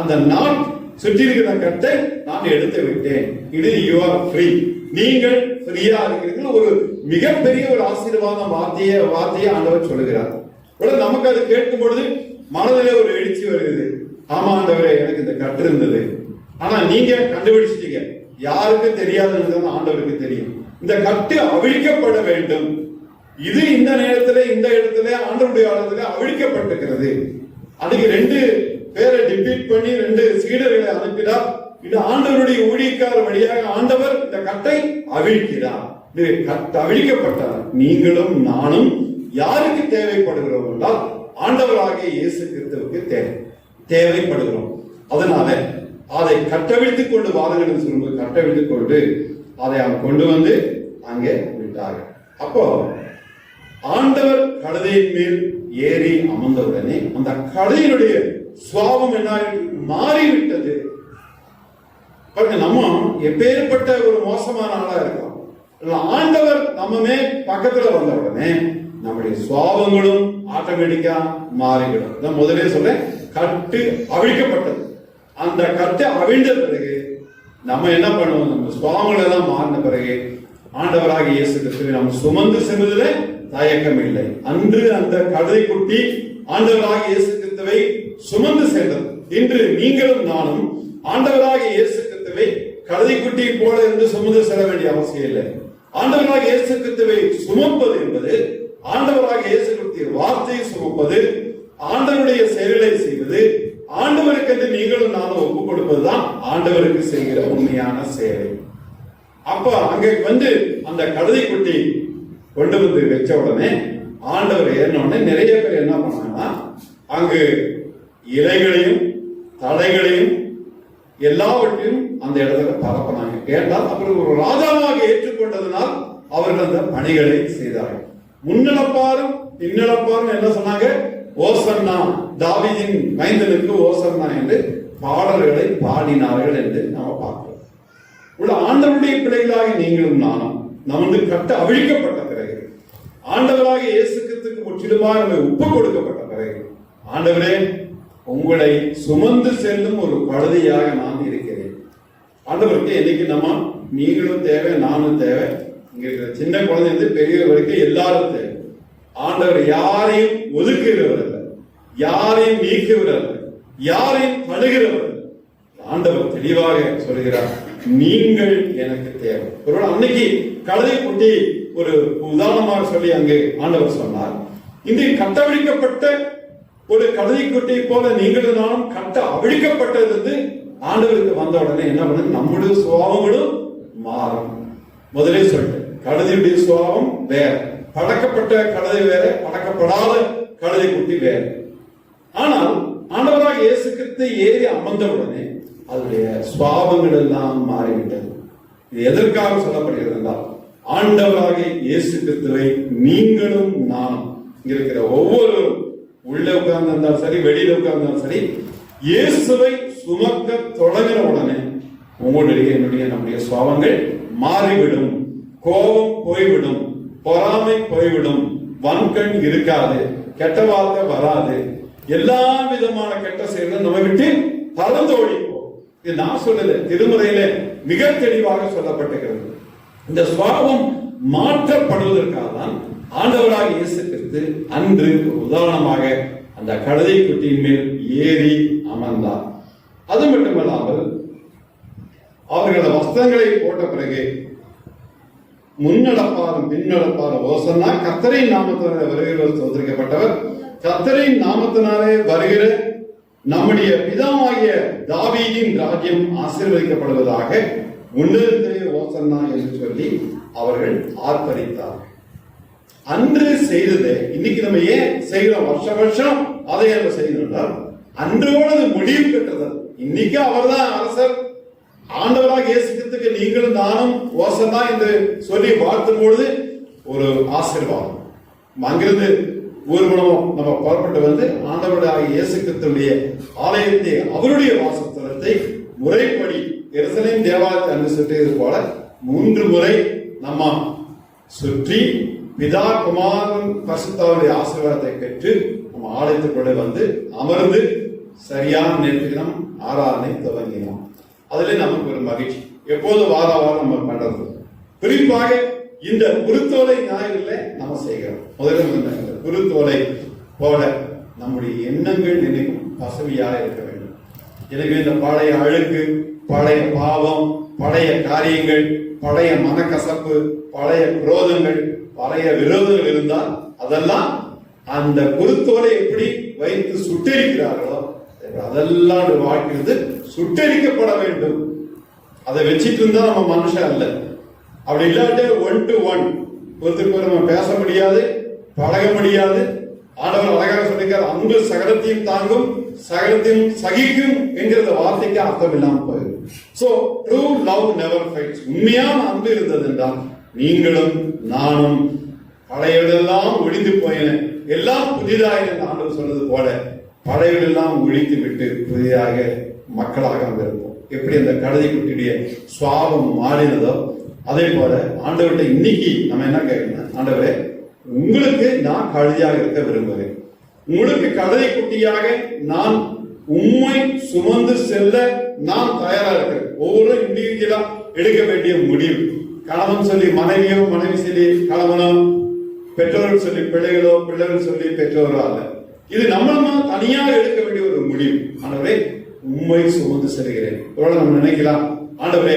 அந்த நான் சுற்றி இருக்கிற கட்டை நான் எடுத்து விட்டேன். இது யூ ஆர் ஃப்ரீ. நீங்கள் ஃப்ரீயா இருக்கிறீர்கள். ஒரு மிகப்பெரிய ஒரு ஆசீர்வாத வார்த்தையை ஆண்டவர் சொல்லுகிறார். நமக்கு அது கேட்கும் பொழுது மனதிலே ஒரு எழுச்சி வருகிறது. ஆமா ஆண்டவரே, எனக்கு இந்த கட்டு இருந்தது, ஆனா நீங்க கண்டுபிடிச்சிட்டீங்க. யாருக்கு தெரியாதுன்னு ஆண்டவருக்கு தெரியும். இந்த கட்டு அவிழ்க்கப்பட வேண்டும். இது இந்த நேரத்துல இந்த இடத்துல ஆண்டவருடைய ஆழத்துல அவிழ்க்கப்பட்டிருக்கிறது. அதுக்கு 2 பேரை டிபீட் பண்ணி 2 சீடர்களை அனுப்பினார். இது ஆண்டவருடைய ஊழியக்கார வழியாக ஆண்டவர் இந்த கட்டை அவிழ்க்கிறார். இது கட்டு அவிழ்க்கப்பட்டார். நீங்களும் நானும் யாருக்கு தேவைப்படுகிறோம் என்றால், ஆண்டவராகிய இயேசு கிறிஸ்துவுக்கு தேவைப்படுகிறோம். அதனால அதை கட்டவிழ்த்துக் கொண்டு வாருங்கள் என்று சொல்லும்போது கட்டவிழ்த்துக் கொண்டு அதை அவங்க கொண்டு வந்து அங்கே விட்டார்கள். அப்போ ஆண்டவர் கழுதையின் மேல் ஏறி அமர்ந்தவுடனே அந்த கழுதையினுடைய சுவாபம் என்ன மாறிவிட்டது. நம்ம எப்பேற்பட்ட ஒரு மோசமான ஆளா இருக்கோம், ஆண்டவர் நம்மமே பக்கத்துல வந்த உடனே நம்முடைய சுவாபங்களும் ஆட்டோமேட்டிக்கா மாறிவிடும். நான் முதலே சொல்றேன், கட்டு அவிழ்க்கப்பட்டது. அந்த கட்டு அவிழ்ந்த பிறகு நம்ம என்ன பண்ணுவோம், நம்ம சுவாபங்கள் எல்லாம் மாறின பிறகு ஆண்டவராக இயேசு கிறிஸ்துவை நாம் சுமந்து செல்வதிலே தயக்கம் இல்லை. அன்று அந்த கழுதை குட்டி ஆண்டவராக இயேசு கிறிஸ்துவை சுமந்து சென்றது. இன்று நீங்களும் நானும் ஆண்டவராக இயேசு கிறிஸ்துவை கழுதை குட்டியை போல இருந்து சுமந்து செல்ல வேண்டிய அவசியம் இல்லை. ஆண்டவராக இயேசு கிறிஸ்துவை சுமப்பது என்பது, ஆண்டவராக இயேசு கிறிஸ்துவின் வார்த்தையை சுமப்பது, ஆண்டவருடைய செயல்களை செய்வது, ஆண்டவருக்கு என்று நீங்களும் நானும் ஒப்புக் கொடுப்பதுதான் ஆண்டவருக்கு செய்கிற உண்மையான சேவை. அப்ப அங்க வந்து அந்த கழுதை குட்டி கொண்டு வந்து வச்ச உடனே ஆண்டவர் ஏறின உடனே நிறைய பேர் என்ன பண்ணாங்கன்னா, அங்கு இலைகளையும் தடைகளையும் எல்லாவற்றையும் அந்த இடத்துல பரப்பினாங்க. கேட்டால் அப்புறம் ஒரு ராஜாவாக ஏற்றுக்கொண்டதனால் அவர்கள் அந்த பணிகளை செய்தார்கள். முன்னெடுப்பாரும் பின்னெடுப்பாரும் என்ன சொன்னாங்க, ஓசன்னா, தாவீதின் மைந்தனுக்கு ஓசன்னா என்று பாடல்களை பாடினார்கள் என்று நாம் பார்க்கிறோம். உள்ள ஆண்டவருடைய பிள்ளைகளாக நீங்களும் நானும் நமது கட்டு அவிழ்க்கப்பட்ட பிறகு, ஆண்டவராக இயேசு கிறிஸ்துவுக்கு முற்றிலுமாக நம்மை ஒப்பு கொடுக்கப்பட்ட பிறகு, ஆண்டவரே உங்களை சுமந்து செல்லும் ஒரு கழுதையாக நான் இருக்கிறேன். ஆண்டவருக்கு என்னைக்கு நம்ம நீங்களும் தேவை, நானும் தேவை. இங்க இருக்கிற சின்ன குழந்தை பெரியவர் வரைக்கும் எல்லாரும் தேவை. ஆண்டவர் யாரையும் ஒதுக்குகிறவர் அல்ல, யாரையும் நீக்குகிறவர் அல்ல, யாரையும் தடுகிறவர். ஆண்டவர் தெளிவாக சொல்கிறார், நீங்கள் எனக்கு தேவை. ஒருவேளை அன்னைக்கு கழுதை குட்டி ஒரு உதாரணமாக சொல்லி அங்கு ஆண்டவர் சொன்னார். இந்த கட்டவிழ்க்கப்பட்ட ஒரு கழுதைக்குட்டியை போல நீங்களும் நானும் கட்ட அவிழ்க்கப்பட்டது ஆண்டவருக்கு வந்த உடனே என்ன பண்ணு, நம்முடைய சுபாவங்களும் மாறும். முதலே சொல்லிட்டு கழுதையுடைய சுபாவம் வேற, பழக்கப்பட்ட கழுதை வேற, பழக்கப்படாத கழுதை குட்டி வேற. ஆனால் ஆண்டவராக இயேசு கிறிஸ்து ஏறி அமர்ந்த உடனே அதனுடைய சுபாவங்கள் எல்லாம் மாறிவிட்டது. இது எதற்காக சொல்லப்படுகிறது என்றால், ஆண்டவராக இயேசு கிறிஸ்துவை நீங்களும் நானும் இருக்கிற ஒவ்வொருவரும் உள்ள உட்கார்ந்தாலும் சரி, வெளியில உட்கார்ந்தாலும் சரி, இயேசுவை சுமக்க தொடங்கின உடனே உங்களுடைய என்னுடைய நம்முடைய சுபாவங்கள் மாறிவிடும். கோபம் போய்விடும், பொறாமை போய்விடும், வன்கண் இருக்காது, கெட்ட வார்த்தை வராது, எல்லா விதமான கெட்ட செயல்களும் நம்ம விட்டு பறந்து ஓடிப்போம். இது நான் சொல்லல, திருமுறையில மிக தெளிவாக சொல்லப்பட்டிருக்கிறது. இந்த சுபாவம் மாற்றப்படுவதற்காக தான் ஆண்டவராக இயேசு கிறிஸ்து அன்று உதாரணமாக அந்த கழுதை குட்டியின் மேல் ஏறி அமர்ந்தார். அது மட்டுமல்லாமல் அவர்களது வஸ்திரங்களை போட்ட பிறகு முன்னடப்பாரும் பின்னடப்பாரும் ஓசன்னா, கர்த்தரின் நாமத்தினாலே வருகிறவர் தோற்கடிக்கப்பட்டவர், கர்த்தரின் நாமத்தினாலே வருகிற நம்முடைய பிதாவாகிய தாவீதின் ராஜ்யம் ஆசீர்வதிக்கப்படுவதாக உன்னதத்திலே ஓசன்னா என்று சொல்லி அவர்கள் ஆர்ப்பரித்தார்கள். அன்று செய்ததை இன்னைக்கு நம்ம ஏன் செய்கிறோம்? வருஷம் அதை நம்ம செய்யணும். அன்றோடு அது முடிவு பெற்றது. இன்னைக்கு அவர்தான் அரசர். ஆண்டவராக இயேசு கிறிஸ்துவுக்கு நீங்களும் நானும் ஓசன்னா என்று சொல்லி வாழ்த்தும் பொழுது ஒரு ஆசீர்வாதம். அங்கிருந்து ஊர்வலம் நம்ம புறப்பட்டு வந்து ஆண்டவராக இயேசு கிறிஸ்துவுடைய ஆலயத்தை, அவருடைய வாசஸ்தலத்தை முறைப்படி எருசலேம் தேவாலயத்தை அன்று சுற்றியது போல 3 முறை நம்ம சுற்றி பிதா குமாரன் பரிசுத்தருடைய ஆசீர்வாதத்தை பெற்று நம்ம ஆலயத்துக்குள்ளே வந்து அமர்ந்து சரியான நேரத்துக்கு நாம் ஆராதனை துவங்கினோம். அதுல நமக்கு ஒரு மகிழ்ச்சி. எப்போது வார வாரம் நம்ம பண்றது. குறிப்பாக இந்த குருத்தோலை ஞாயிறுல நம்ம செய்கிறோம். முதல்ல குருத்தோலை போல நம்முடைய எண்ணங்கள் நினைக்கும் பசுமையாக இருக்க வேண்டும். எனவே இந்த பழைய அழுக்கு, பழைய பாவம், பழைய காரியங்கள், பழைய மனக்கசப்பு, பழைய குரோதங்கள், பழைய விரோதங்கள் இருந்தால் அதெல்லாம் அந்த குருத்தோலை எப்படி வைத்து சுட்டரிக்கிறார்களோ அதெல்லாம் வாழ்க்கிறது சுட்டரிக்கப்பட வேண்டும். அதை வச்சிட்டு இருந்தா நம்ம மனுஷன் அல்ல. அப்படி இல்லாட்டி 1 to 1 ஒருத்தருக்கு நம்ம பேச முடியாது, பழக முடியாது. ஆண்டவர் அழகாக சொல்லிருக்கார், அன்பு சகலத்தையும் தாங்கும், சகலத்தையும் சகிக்கும் என்கிற வார்த்தைக்கு அர்த்தம் இல்லாமல் போயிடும். So true love never fights. உண்மையான அன்பு இருந்தது என்றால் நீங்களும் நானும் பழையவெல்லாம் ஒழிந்து போயின, எல்லாம் புதிதாக ஆண்டவர் சொன்னது போல பழையவெல்லாம் ஒழித்து விட்டு புதிதாக மக்களாக இருப்போம். எப்படி அந்த கழுதை குட்டியுடைய சுவாபம் மாறினதோ அதே போல ஆண்டவர்கிட்ட இன்னைக்கு நம்ம என்ன கேட்கணும்? ஆண்டவரே, உங்களுக்கு நான் கழுதையாக இருக்க விரும்புகிறேன். உங்களுக்கு கழுதை குட்டியாக நான் உண்மை சுமந்து செல்ல நான் தயாரா இருக்கிறேன். ஒவ்வொரு இண்டிவிஜுவலா எடுக்க வேண்டிய முடிவு. கணவன் சொல்லி மனைவியோ, மனைவி சொல்லி கணவனோ, பெற்றோர்கள் சொல்லி பிள்ளைகளோ, பிள்ளைகள் சொல்லி பெற்றோரோ அல்ல. இது நம்ம தனியாக எடுக்க வேண்டிய ஒரு முடிவு. ஆண்டவரே, உண்மை சுமந்து செல்கிறேன். ஒருவேளை நம்ம நினைக்கலாம், ஆண்டவரே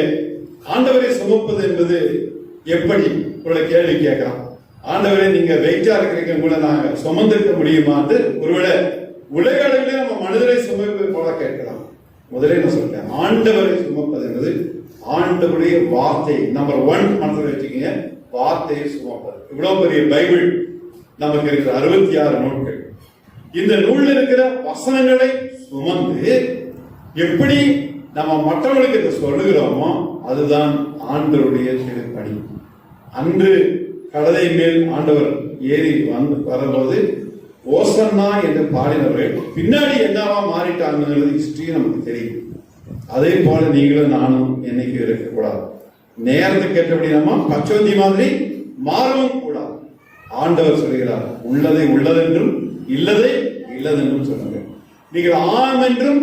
ஆண்டவரை சுமப்பது என்பது எப்படி? ஒரு கேள்வி கேட்கலாம். ஆண்டவரே, நீங்க வெயிட்டா இருக்கிறீங்க, கூட நாங்க சுமந்திருக்க முடியுமான்னு ஒருவேளை உலக அளவிலே நம்ம மனிதரை சுமப்பது போல கேட்கலாம். முதலே நான் சொல்றேன், ஆண்டவரை சுமப்பது என்பது ஆண்டவருடைய வார்த்தை நம்பர் 1 மனதில் வச்சுக்கீங்க. வார்த்தையை சுமப்பது. இவ்வளவு பெரிய பைபிள் நமக்கு இருக்கிற 66 நூல்கள். இந்த நூலில் இருக்கிற வசனங்களை சுமந்து எப்படி நம்ம மற்றவர்களுக்கு இதை சொல்லுகிறோமோ அதுதான் ஆண்டவருடைய திருப்பணி. அன்று கழுதை மேல் ஆண்டவர் ஏறி வரும்போது ஓசன்னா என்று பாடினவர்கள் பின்னாடி என்னவா மாறிட்டாங்கிறது ஹிஸ்டரி நமக்கு தெரியும். அதே போல நீங்களும் நானும் என்னைக்கு இருக்கக்கூடாது. நேரத்துக்கு ஏற்றபடி நம்ம பச்சோந்தி மாதிரி மாறவும் கூடாது. ஆண்டவர் சொல்கிறார், உள்ளதை உள்ளதென்றும் இல்லதை இல்லதென்றும் சொல்லுங்க. நீங்கள் ஆம் என்றும்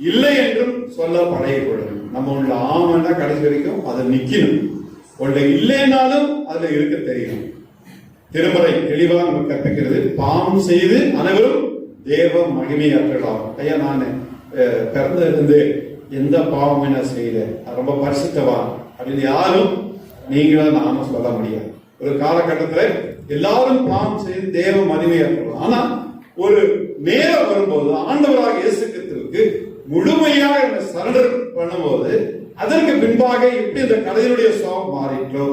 இல்லை என்றும் சொல்ல பழகி கொள்ளுங்கள். நம்ம உள்ள ஆமன்னா கடைசி வரைக்கும் அதை நிக்கணும். உள்ள இல்லைனாலும் அதுல இருக்க தெரியணும். திருமறை தெளிவாக நமக்கு கற்பிக்கிறது, பாவம் செய்து அனைவரும் தேவ மகிமையாற்றலாம். ஐயா, நான் பிறந்திருந்து எந்த பாவம் என்ன செய்யல, ரொம்ப பரிசுத்தவா அப்படின்னு யாரும் நீங்களும் நானும் சொல்ல முடியாது. ஒரு காலகட்டத்தில் எல்லாரும் பாவம் செய்து தேவ மகிமையாற்றுவாங்க. ஆனா ஒரு நேரம் வரும்போது ஆண்டவராக இயேசு கிறிஸ்துவுக்கு முழுமையாக சரண்டர் பண்ணும்போது அதற்கு பின்பாக எப்படி இந்த கதையினுடைய சுவாபம் மாறிட்டோ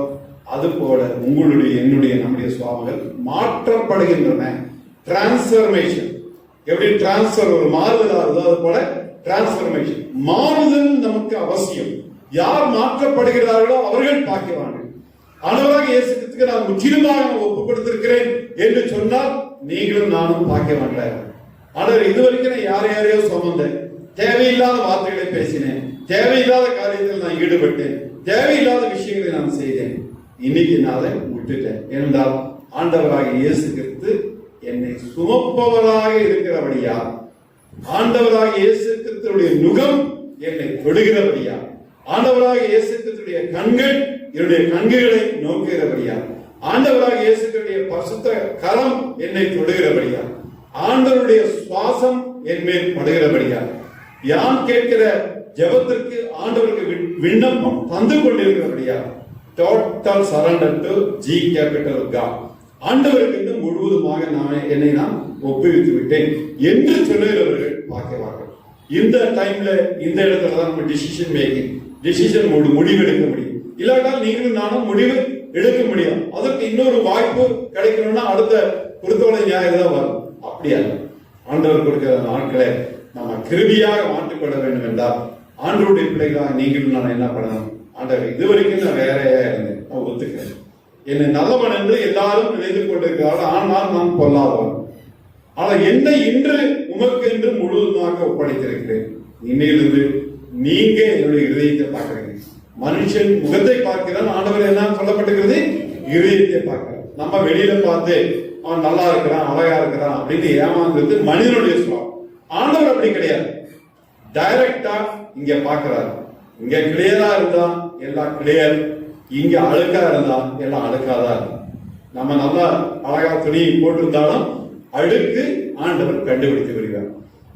அது போல உங்களுடைய என்னுடைய நம்முடைய சுவாபங்கள் மாற்றப்படுகின்றன. டிரான்ஸ்பர்மேஷன் எப்படி டிரான்ஸ்பர் ஒரு மாறுதல் ஆகுதோ அது போல டிரான்ஸ்பர்மேஷன் மாறுதல் நமக்கு அவசியம். யார் மாற்றப்படுகிறார்களோ அவர்கள் பாக்கியவான்கள். ஆண்டவராக இயேசு கிறிஸ்துவுக்கு நான் முற்றிலுமாக ஒப்பு கொடுத்திருக்கிறேன் என்று சொன்னால் நீங்களும் நானும் பாக்கியவான்கள். ஆண்டவர் இதுவரைக்கும் நான் யாரையோ சுமந்தேன், தேவையில்லாத வார்த்தைகளை பேசினேன், தேவையில்லாத காரியத்தில் நான் ஈடுபட்டேன், தேவையில்லாத விஷயங்களை நான் செய்தேன். இன்னைக்கு நான் அதை விட்டுட்டேன். என்றால் ஆண்டவராக இயேசு கிறிஸ்து என்னை சுமப்பவராக இருக்கிறபடியா, ஆண்டவராக இயேசு கிறிஸ்துவுடைய நுகம் என்னை தொடுகிறபடியா, ஆண்டவராக இயேசு கிறிஸ்துவுடைய கண்கள் என்னுடைய கண்களை நோக்குகிறபடியா, ஆண்டவராக இயேசு கிறிஸ்துவுடைய பரிசுத்த கரம் என்னை தொடுகிறபடியா, ஆண்டவருடைய சுவாசம் என் மேல் படுகிறபடியா, யான் கேட்கிற ஜெபத்திற்கு ஆண்டவருக்கு விண்ணப்பம் தந்து கொண்டிருக்கிறபடியா, total surrender to G capital God, ஆண்டவருக்கு முழுவதுமாக என்னை நான் ஒப்புவித்து விட்டேன் என்று சொல்லுகிறவர்கள் பார்க்கிறார்கள். இந்த டைம்ல இந்த இடத்துல தான் நம்ம டிசிஷன் முடிவெடுக்க முடியும். இல்லாட்டால் நீங்களும் நானும் முடிவு எடுக்க முடியும். அதற்கு இன்னொரு வாய்ப்பு கிடைக்கணும்னா அடுத்த குருத்தோலை நியாயம் தான் வரும். அப்படியா ஆண்டவர் கொடுக்கிற நாட்களை நம்ம கிருபியாக மாற்றிக்கொள்ள வேண்டும் என்றால் ஆண்டவருடைய பிள்ளைகளாக நீங்களும் நான் என்ன பண்ணணும்? ஆண்டவர் இதுவரைக்கும் நான் வேறையா இருந்தேன், நான் ஒத்துக்கிறேன். என்னை நல்லவன் என்று எல்லாரும் நினைத்து கொண்டிருக்கிறார்கள், ஆனால் நான் பொல்லாதவன். ஆனால் என்னை இன்று உமக்கு என்று முழுவதுமாக ஒப்படைத்திருக்கிறேன். இன்னையிலிருந்து நீங்க என்னுடைய இதயத்தை பார்க்கிறீங்க. மனுஷன் முகத்தை பார்க்கிறான், ஆண்டவர் என்ன சொல்லப்பட்டிருக்கிறது? இதயத்தை பார்க்கிறான். நம்ம வெளியில பார்த்து அவன் நல்லா இருக்கிறான், அழகா இருக்கிறான் அப்படின்னு ஏமாந்துறது மனிதனுடைய சுவாபம். ஆண்டவர் அப்படி கிடையாது. டைரக்டா இங்க பார்க்கிறார். இங்க கிளியரா இருந்தா எல்லாம் கிளியர், இங்க அழுக்கா இருந்தா எல்லாம் அழுக்காதான் இருக்கும். நம்ம நல்லா அழகா துணி போட்டிருந்தாலும் அழுக்கு ஆண்டவர் கண்டுபிடித்து வருகிறார்.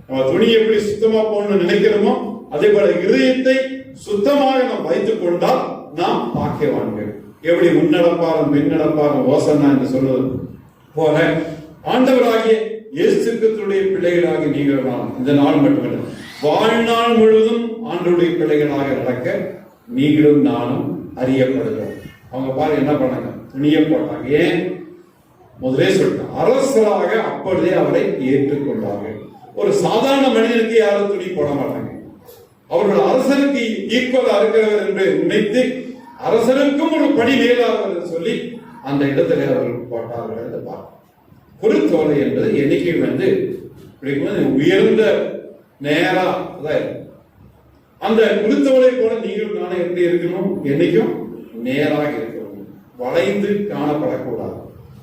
நம்ம துணி எப்படி சுத்தமா போகணும்னு நினைக்கிறோமோ அதே போல இதயத்தை சுத்தமாக நாம் வைத்துக் கொண்டால் நாம் பாக்கியவான்கள். எப்படி முன்னடப்பாரும் பின்னடப்பாரும் ஓசன்னா என்று சொல்வது போல ஆண்டவராகிய இயேசு கிறிஸ்துவுடைய பிள்ளைகளாக நீங்கள் இந்த நாள் மட்டுமல்ல வாழ்நாள் முழுவதும் ஆண்டவருடைய பிள்ளைகளாக நடக்க நீங்களும் நானும் அறியப்படுகிறோம். அவங்க பாரு என்ன பண்ணாங்க, துணியை போட்டாங்க. ஏன்? முதலே சொல்லிட்டாங்க, அரசராக அப்பொழுதே அவரை ஏற்றுக்கொண்டார்கள். ஒரு சாதாரண மனிதனுக்கு யாரும் துணி போட மாட்டாங்க. அவர்கள் அரசனுக்கு ஈக்குவலா இருக்கிறவர் என்று நினைத்து அரசனுக்கும் ஒரு படி மேலாளர் சொல்லி அந்த இடத்துல அவர்கள் போட்டார்கள் என்று பார்க்க. குருத்தோலை என்பது என்னைக்கு உயர்ந்த நேரா அந்த குருத்தோலை போல நீங்களும் நானே எப்படி இருக்கணும்? என்னைக்கும் நேராக இருக்கணும், வளைந்து காணப்படக்கூடாது.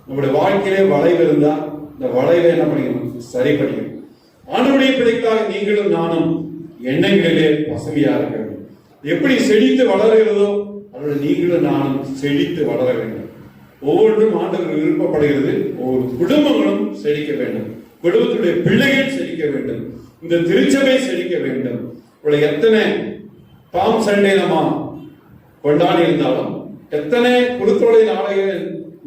நம்முடைய வாழ்க்கையிலே வளைவு இருந்தா இந்த வளைவை என்ன பண்ணிக்கணும்? சரி பண்ணிக்கணும். ஆண்டவருடைய பிள்ளைகளாக நீங்களும் நானும் எண்ணங்களிலே பசுமையா இருக்க வேண்டும். எப்படி செழித்து வளர்கிறதோ அதோட நீங்களும் நானும் செழித்து வளர வேண்டும். ஒவ்வொன்றும் ஆண்டவர் விருப்பப்படுகிறது. ஒவ்வொரு குடும்பங்களும் செழிக்க வேண்டும், குடும்பத்துடைய பிள்ளைகள் செழிக்க வேண்டும், இந்த திருச்சபை செழிக்க வேண்டும். எத்தனை பாம் சண்டே நம்ம கொண்டாடி இருந்தாலும், எத்தனை குருத்தோலை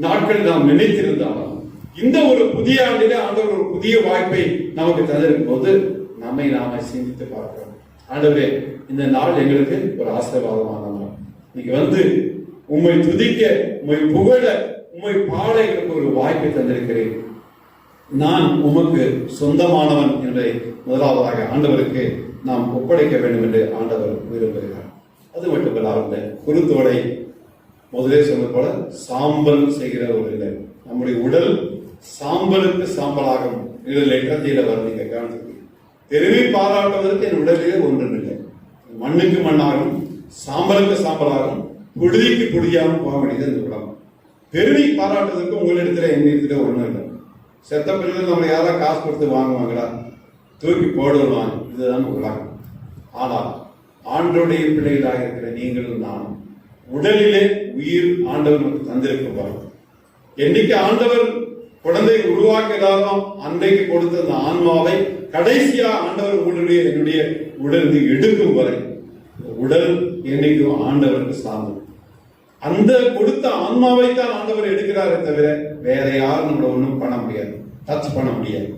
நாட்கள் நாம் நினைத்திருந்தாலும், இந்த ஒரு புதிய ஆண்டிலே ஆண்டவர் ஒரு புதிய வாய்ப்பை நமக்கு தந்திருக்கும் போது நம்மை நாம சிந்தித்து பார்க்கிறோம். ஆண்டவரே, இந்த நாள் எங்களுக்கு ஒரு ஆசீர்வாதமான நாள். இன்னைக்கு உம்மை துதிக்க, உம்மை புகழ, உம்மை பாட எங்களுக்கு ஒரு வாய்ப்பை தந்திருக்கிறேன். நான் உமக்கு சொந்தமானவன் என்பதை முதலாவதாக ஆண்டவருக்கு நாம் ஒப்படைக்க வேண்டும் என்று ஆண்டவர் விரும்புகிறார். அது மட்டுமல்ல, குருத்தோலை முதலே சொன்னது போல சாம்பல் செய்கிற ஒரு இல்லை. நம்முடைய உடல் சாம்பலுக்கு சாம்பலாகும். இதில் லெட்டத்தில வருவீங்க கவனித்து பெருமை பாராட்டுவதற்கு என் உடலிலே ஒன்றும் இல்லை. மண்ணுக்கு மண்ணாகும், சாம்பலுக்கு சாம்பலாகும், புழுதிக்கு புழுதியாகவும் போக வேண்டியது இந்த உடம்பு. பெருமை பாராட்டுவதற்கு உங்களிடத்துல என் இடத்துல ஒன்றும் இல்லை. செத்த பிள்ளைகள் நம்ம யாராவது காசு கொடுத்து வாங்குவாங்களா? தூக்கி போடுவாங்க. இதுதான் உலகம். ஆனால் ஆண்டவருடைய பிள்ளைகளாக இருக்கிற நீங்களும் நானும் உடலிலே உயிர் ஆண்டவர் நமக்கு தந்திருக்க. என்னைக்கு ஆண்டவர் குழந்தை உருவாக்கிறாரோ அன்றைக்கு கொடுத்த அந்த ஆன்மாவை கடைசியா ஆண்டவர் உங்களுடைய என்னுடைய உடல் எடுக்கும் வரை உடல் என்னைக்கும் ஆண்டவருக்கு சார்ந்தது. அந்த கொடுத்த ஆன்மாவை தான் ஆண்டவர் எடுக்கிறாரே தவிர வேற யாரும் நம்மள ஒன்றும் பண்ண முடியாது, டச் பண்ண முடியாது.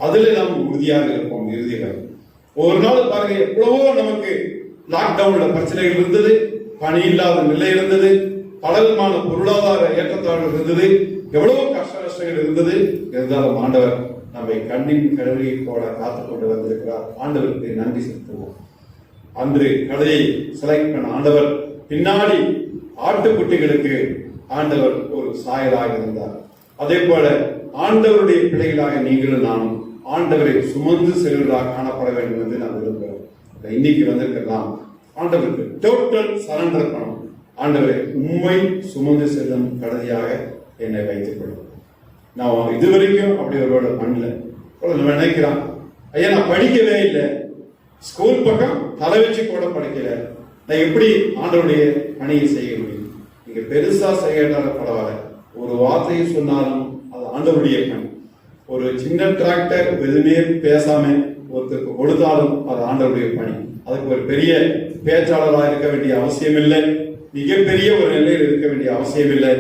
அதுல நாம் உறுதியாக இருப்போம். இறுதியாக ஒரு நாள் பாருங்க, எவ்வளவோ நமக்கு லாக்டவுன்ல பிரச்சனைகள் இருந்தது, பணி இல்லாத நிலை இருந்தது, பலவிதமான பொருளாதார ஏற்றத்தாழ்வு இருந்தது, எவ்வளவோ கஷ்ட நஷ்டங்கள் இருந்தது. இருந்தாலும் ஆண்டவர் நம்மை கண்ணின் கடவுளை போல காத்துக் கொண்டு வந்திருக்கிறார். ஆண்டவருக்கு நன்றி செலுத்துவோம். அன்று கடையை செலக்ட் பண்ண ஆண்டவர் பின்னாடி ஆட்டுக்குட்டிகளுக்கு ஆண்டவர் ஒரு சாயலாக இருந்தார். அதே போல ஆண்டவருடைய பிள்ளைகளாக நீங்களும் நானும் ஆண்டவரை சுமந்து செல்வதாக காணப்பட வேண்டும் என்று நான் விரும்புகிறோம். இன்னைக்கு வந்திருக்கலாம் ஆண்டவருக்கு டோட்டல் சரண்டர் பண்ணணும். ஆண்டவரை உண்மை சுமந்து செல்லும் கடைசியாக என்னை வைத்துக் கொள்ளும். நான் இதுவரைக்கும் அப்படி ஒருவோட பண்ணல. நினைக்கிறான், ஐயா நான் படிக்கவே இல்லை, ஸ்கூல் பக்கம் தலை வச்சு கூட படிக்கல, நான் எப்படி ஆண்டவருடைய பணியை செய்ய முடியும்? நீங்க பெருசா செய்யறாலும் பரவாயில்ல, ஒரு வார்த்தையை சொன்னாலும் அது ஆண்டவருடைய பணி. ஒரு சின்ன டிராக்டர் எதுவுமே பேசாம ஒருத்தருக்கு கொடுத்தாலும் அது ஆண்டவருடைய பணி. அதுக்கு ஒரு பெரிய பேச்சாளராக இருக்க வேண்டிய அவசியம் இல்லை, மிகப்பெரிய ஒரு நிலையில் இருக்க வேண்டிய அவசியம் இல்லை.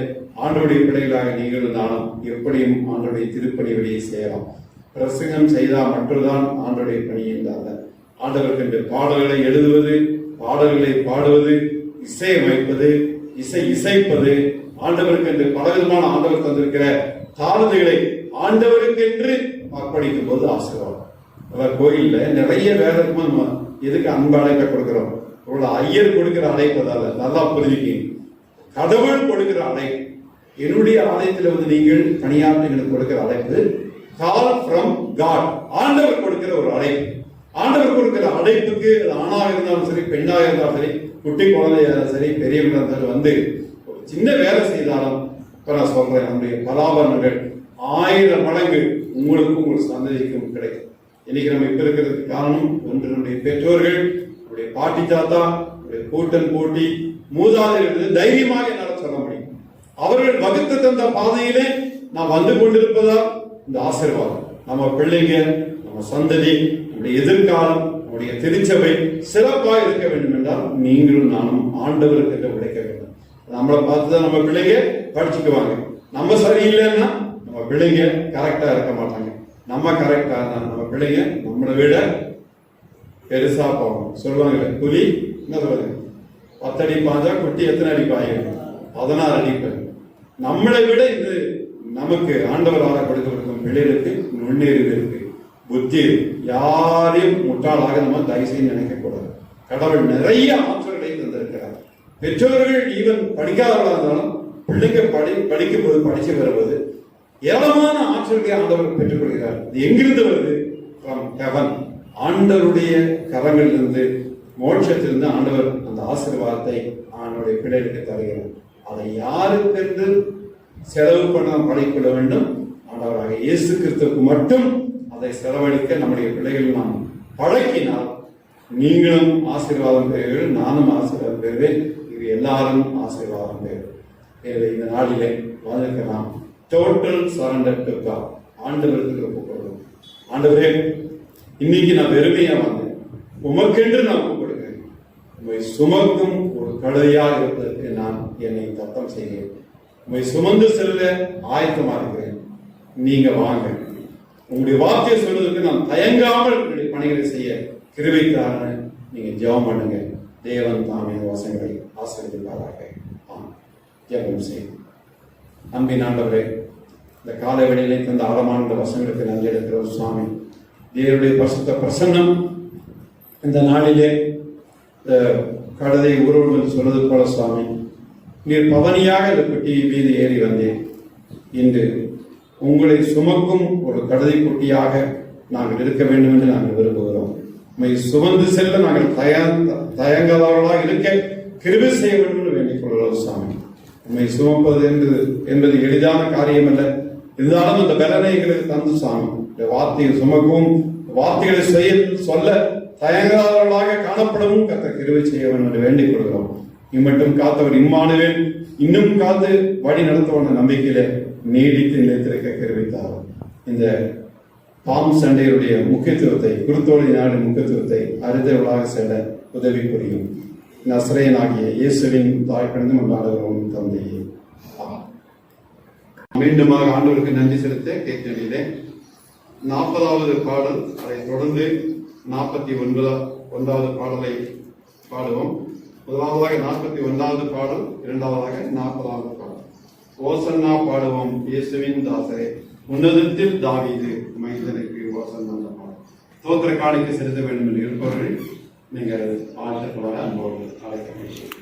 ஆண்டவருடைய பிள்ளைகளாக நீங்களும் நானும் எப்படியும் ஆண்டவருடைய திருப்பணி வழியை செய்யலாம். பிரசங்கம் செய்தால் மட்டும்தான் ஆண்டவருடைய பணி என்றால் ஆண்டவருக்கு என்று பாடல்களை எழுதுவது, பாடல்களை பாடுவது, இசையமைப்பது, இசைப்பது, ஆண்டவருக்கு என்று பலவிதமான ஆண்டவர் தந்திருக்கிற தாழ்வுகளை ஆண்டவருக்கு என்று அர்ப்பணிக்கும் போது ஆசீர்வாதம். கோயில்ல நிறைய வேலை இருக்கும். நம்ம எதுக்கு அன்பு அழைப்பை கொடுக்கிறோம்? ஐயர் கொடுக்கிற அழைப்பதால நல்லா புரிஞ்சுக்கீங்க. கடவுள் கொடுக்கிற அழைப்பு, என்னுடைய ஆலயத்தில் வந்து நீங்கள் தனியாக எங்களுக்கு கொடுக்கிற அழைப்பு கால் ஃப்ரம் காட். ஆண்டவர் கொடுக்கிற ஒரு அழைப்பு. ஆண்டவர் கொடுக்கிற அழைப்புக்கு ஆணாக இருந்தாலும் சரி, பெண்ணாக இருந்தாலும் சரி, குட்டி குழந்தையாக சரி, பெரியவங்க இருந்தாலும் வந்து ஒரு சின்ன வேலை செய்தாலும் இப்ப நான் சொல்றேன், நம்முடைய பலாபரணங்கள் 1000 மடங்கு உங்களுக்கும் உங்கள் சந்ததிக்கும் கிடைக்கும். இன்னைக்கு நம்ம இப்ப இருக்கிறதுக்கு காரணம் ஒன்று நம்முடைய பெற்றோர்கள், நம்முடைய பாட்டி தாத்தா, நம்முடைய கூட்டன் போட்டி, மூதாதையர்கள் தைரியமாக என்னால் சொல்ல முடியும். அவர்கள் வகுத்து தந்த பாதையிலே நாம் வந்து கொண்டிருப்பதால் இந்த ஆசீர்வாதம் நம்ம பிள்ளைங்க, நம்ம சந்ததி, நம்முடைய எதிர்காலம், நம்முடைய திருச்சபை சிறப்பாக இருக்க வேண்டும் என்றால் நீங்களும் நானும் ஆண்டவருக்கு உழைக்க வேண்டும். நம்மளை பார்த்துதான் நம்ம பிள்ளைங்க படிச்சுக்குவாங்க. நம்ம சரியில்லைன்னா நம்ம பிள்ளைங்க கரெக்டா இருக்க மாட்டாங்க. நம்ம கரெக்டா இருந்தா நம்ம பிள்ளைங்க நம்மளை விட பெருசா போகும். சொல்லுவாங்க புலி என்ன சொல்லுவாங்க, 10 அடி பாஞ்சா குட்டி எத்தனை அடி பாயும்? 16 அடி. நம்மளை விட இது நமக்கு ஆண்டவராக கொடுக்கப்படும் பிள்ளைகளுக்கு நுண்ணறிவு இருக்கு, புத்தி இருக்கு. யாரையும் முட்டாளாக நம்ம தயவு செய்து நினைக்க கூடாது. கடவுள் நிறைய ஆற்றல்களை தந்திருக்கிறார். பெற்றோர்கள் ஈவன் படிக்காதவர்களாக இருந்தாலும் பிள்ளைங்க படிக்கும் போது படிச்சு வருவது ஏராளமான ஆற்றல்களை ஆண்டவர் பெற்றுக் கொள்கிறார். இது எங்கிருந்து வருது? From heaven. ஆண்டவருடைய கரங்களிலிருந்து, மோட்சத்திலிருந்து ஆண்டவர் அந்த ஆசீர்வாதத்தை ஆண்டவருடைய பிள்ளைகளுக்கு தருகிறார். அதை யாருக்கென்று செலவு பண்ண படைக்கொள்ள வேண்டும்? ஆண்டவராக இயேசு கிறிஸ்துவுக்கு மட்டும் அதை செலவழிக்க நம்முடைய பிள்ளைகள் நாம் பழக்கினால் நீங்களும் ஆசீர்வாதம் பெறுவீர்கள், நானும் ஆசீர்வாதம் பெறுவேன், இது எல்லாரும் ஆசீர்வாதம் பெறுவேன். இந்த நாளிலே வந்திருக்கலாம் டோட்டல் சரண்டர் டு காட். ஆண்டவருக்கு ஒப்புக்கொள்வோம். ஆண்டவரே, இன்னைக்கு நான் வெறுமையா வந்தேன், உமக்கென்று நான் ஒப்புக்கொடுக்கிறேன். உண்மை சுமக்கும் ஒரு கழுதையாக இருப்பதற்கு நான் என்னை தத்தம் செய்கிறேன். உண்மை சுமந்து செல்ல ஆயத்தமா இருக்கிறேன். நீங்க வாங்க. உங்களுடைய வார்த்தையை சொல்வதற்கு நான் தயங்காமல் உங்களுடைய பணிகளை செய்ய கிருபைக்காக நீங்க ஜெபம் பண்ணுங்க. தேவன் தாமே வசங்களை ஆசீர்வதிப்பாராக. ஜெபம் செய்யும். அன்பின் ஆண்டவரே, இந்த காலை வேளையிலே தந்த ஆழமான வசங்களுக்கு நன்றி எடுக்கிறோம் சுவாமி. தேவனுடைய பரிசுத்த பிரசன்னம் இந்த நாளிலே கழுதை உருவம் சொல்வது போல சுவாமி, நீர் பவனியாக இந்த பெட்டியை மீது ஏறி வந்தேன். இன்று உங்களை சுமக்கும் ஒரு கழுதை குட்டியாக நாங்கள் இருக்க வேண்டும் என்று நாங்கள் விரும்புகிறோம். உண்மை சுமந்து செல்ல நாங்கள் தயங்காதவர்களாக இருக்க கிருபை செய்ய வேண்டும் என்று வேண்டிக் கொள்கிறோம் சுவாமி. உண்மை சுமப்பது என்பது எளிதான காரியம் அல்ல. இருந்தாலும் அந்த பலனை எங்களுக்கு தந்து சுவாமி, இந்த வார்த்தையை சுமக்கவும் வார்த்தைகளை சொல்ல தயங்காதவர்களாக காணப்படவும் கர்த்தர் கிருபை செய்ய வேண்டும் என்று வேண்டிக் கொள்கிறோம். இம்மட்டும் காத்தவர் இம்மானுவேல் இன்னும் காத்து வழி நடத்துவன நம்பிக்கையில நீடித்து நிலைத்திருக்க கிருபைத்தார். இந்த பாம் சண்டையுடைய முக்கியத்துவத்தை, குருத்தோலை நாடு முக்கியத்துவத்தை அறிந்தவர்களாக செல்ல உதவி புரியும். நசரேயனாகிய இயேசுவின் தாய் பிறந்து கொண்டாடுகிறோம் தந்தையே. மீண்டுமாக ஆண்டவருக்கு நன்றி செலுத்த கேட்கவில்லை. 40வது பாடல், அதை தொடர்ந்து 41வது பாடலை பாடுவோம். முதலாவதாக 41வது பாடல், இரண்டாவதாக 40வது பாடல். ஓசன்னா பாடுவோம் இயேசுவின் தாசரே, உன்னதத்தில் தாவீது மைந்தனுக்கு ஓசன்னா பாடல். தோத்திர காணிக்க செலுத்த வேண்டும் என்று இருப்பவர்கள் நீங்கள் ஆழ்த்தப்பட அன்போடு அழைக்கப்படுகிறீர்கள்.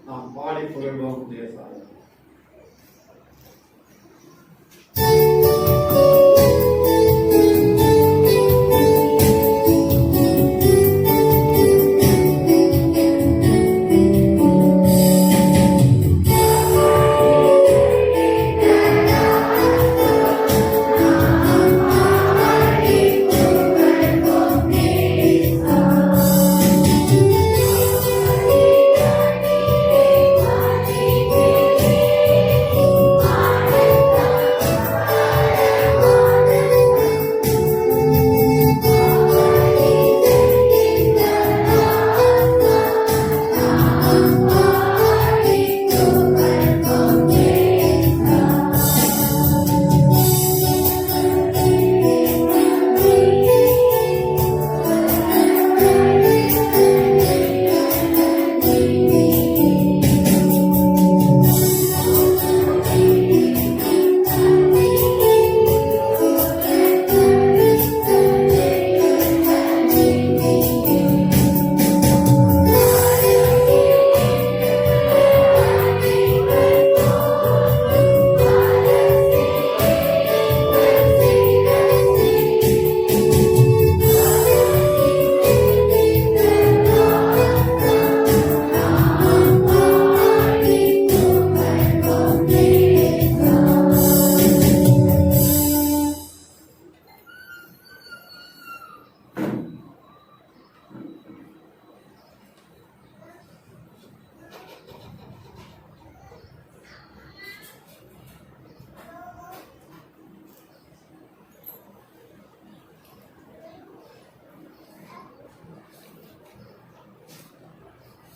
நாம் பாடி புகழ்வோம் தேசாய. Thank you.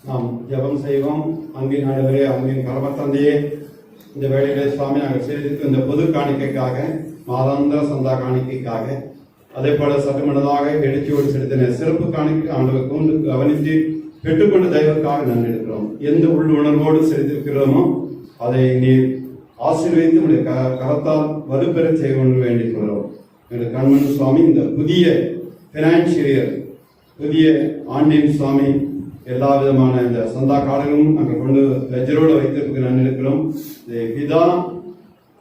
நாம் ஜெபம் செய்வோம். அன்பின் ஆண்டவரே, அன்பின் பரமத்தந்தையே, இந்த வேளையிலே சுவாமி நாங்கள் செய்திருக்கும் இந்த பொது காணிக்கைக்காக, மாதாந்திர சந்தா காணிக்கைக்காக, அதே போல சட்டமன்றதாக எழுச்சியோடு செலுத்தின சிறப்பு காணிக்கை ஆண்டவர் கொண்டு கவனித்து பெற்றுக்கொண்ட தெய்வத்துக்காக நன்றி எடுக்கிறோம். எந்த உள்ளுணர்வோடு செலுத்திருக்கிறோமோ அதை நீர் ஆசீர்வதித்து உடைய கரத்தால் வலுப்பெற செய்ய வேண்டிக் கொள்கிறோம். எங்கள் கண்மணி சுவாமி, இந்த புதிய பினான்சியல் இயர், புதிய ஆண்டின் சுவாமி, எல்லா விதமான இந்த சந்தா காலங்களும் நாங்கள் கொண்டு லெஜரோடு வைத்திருக்க நன்றி இருக்கிறோம். பிதா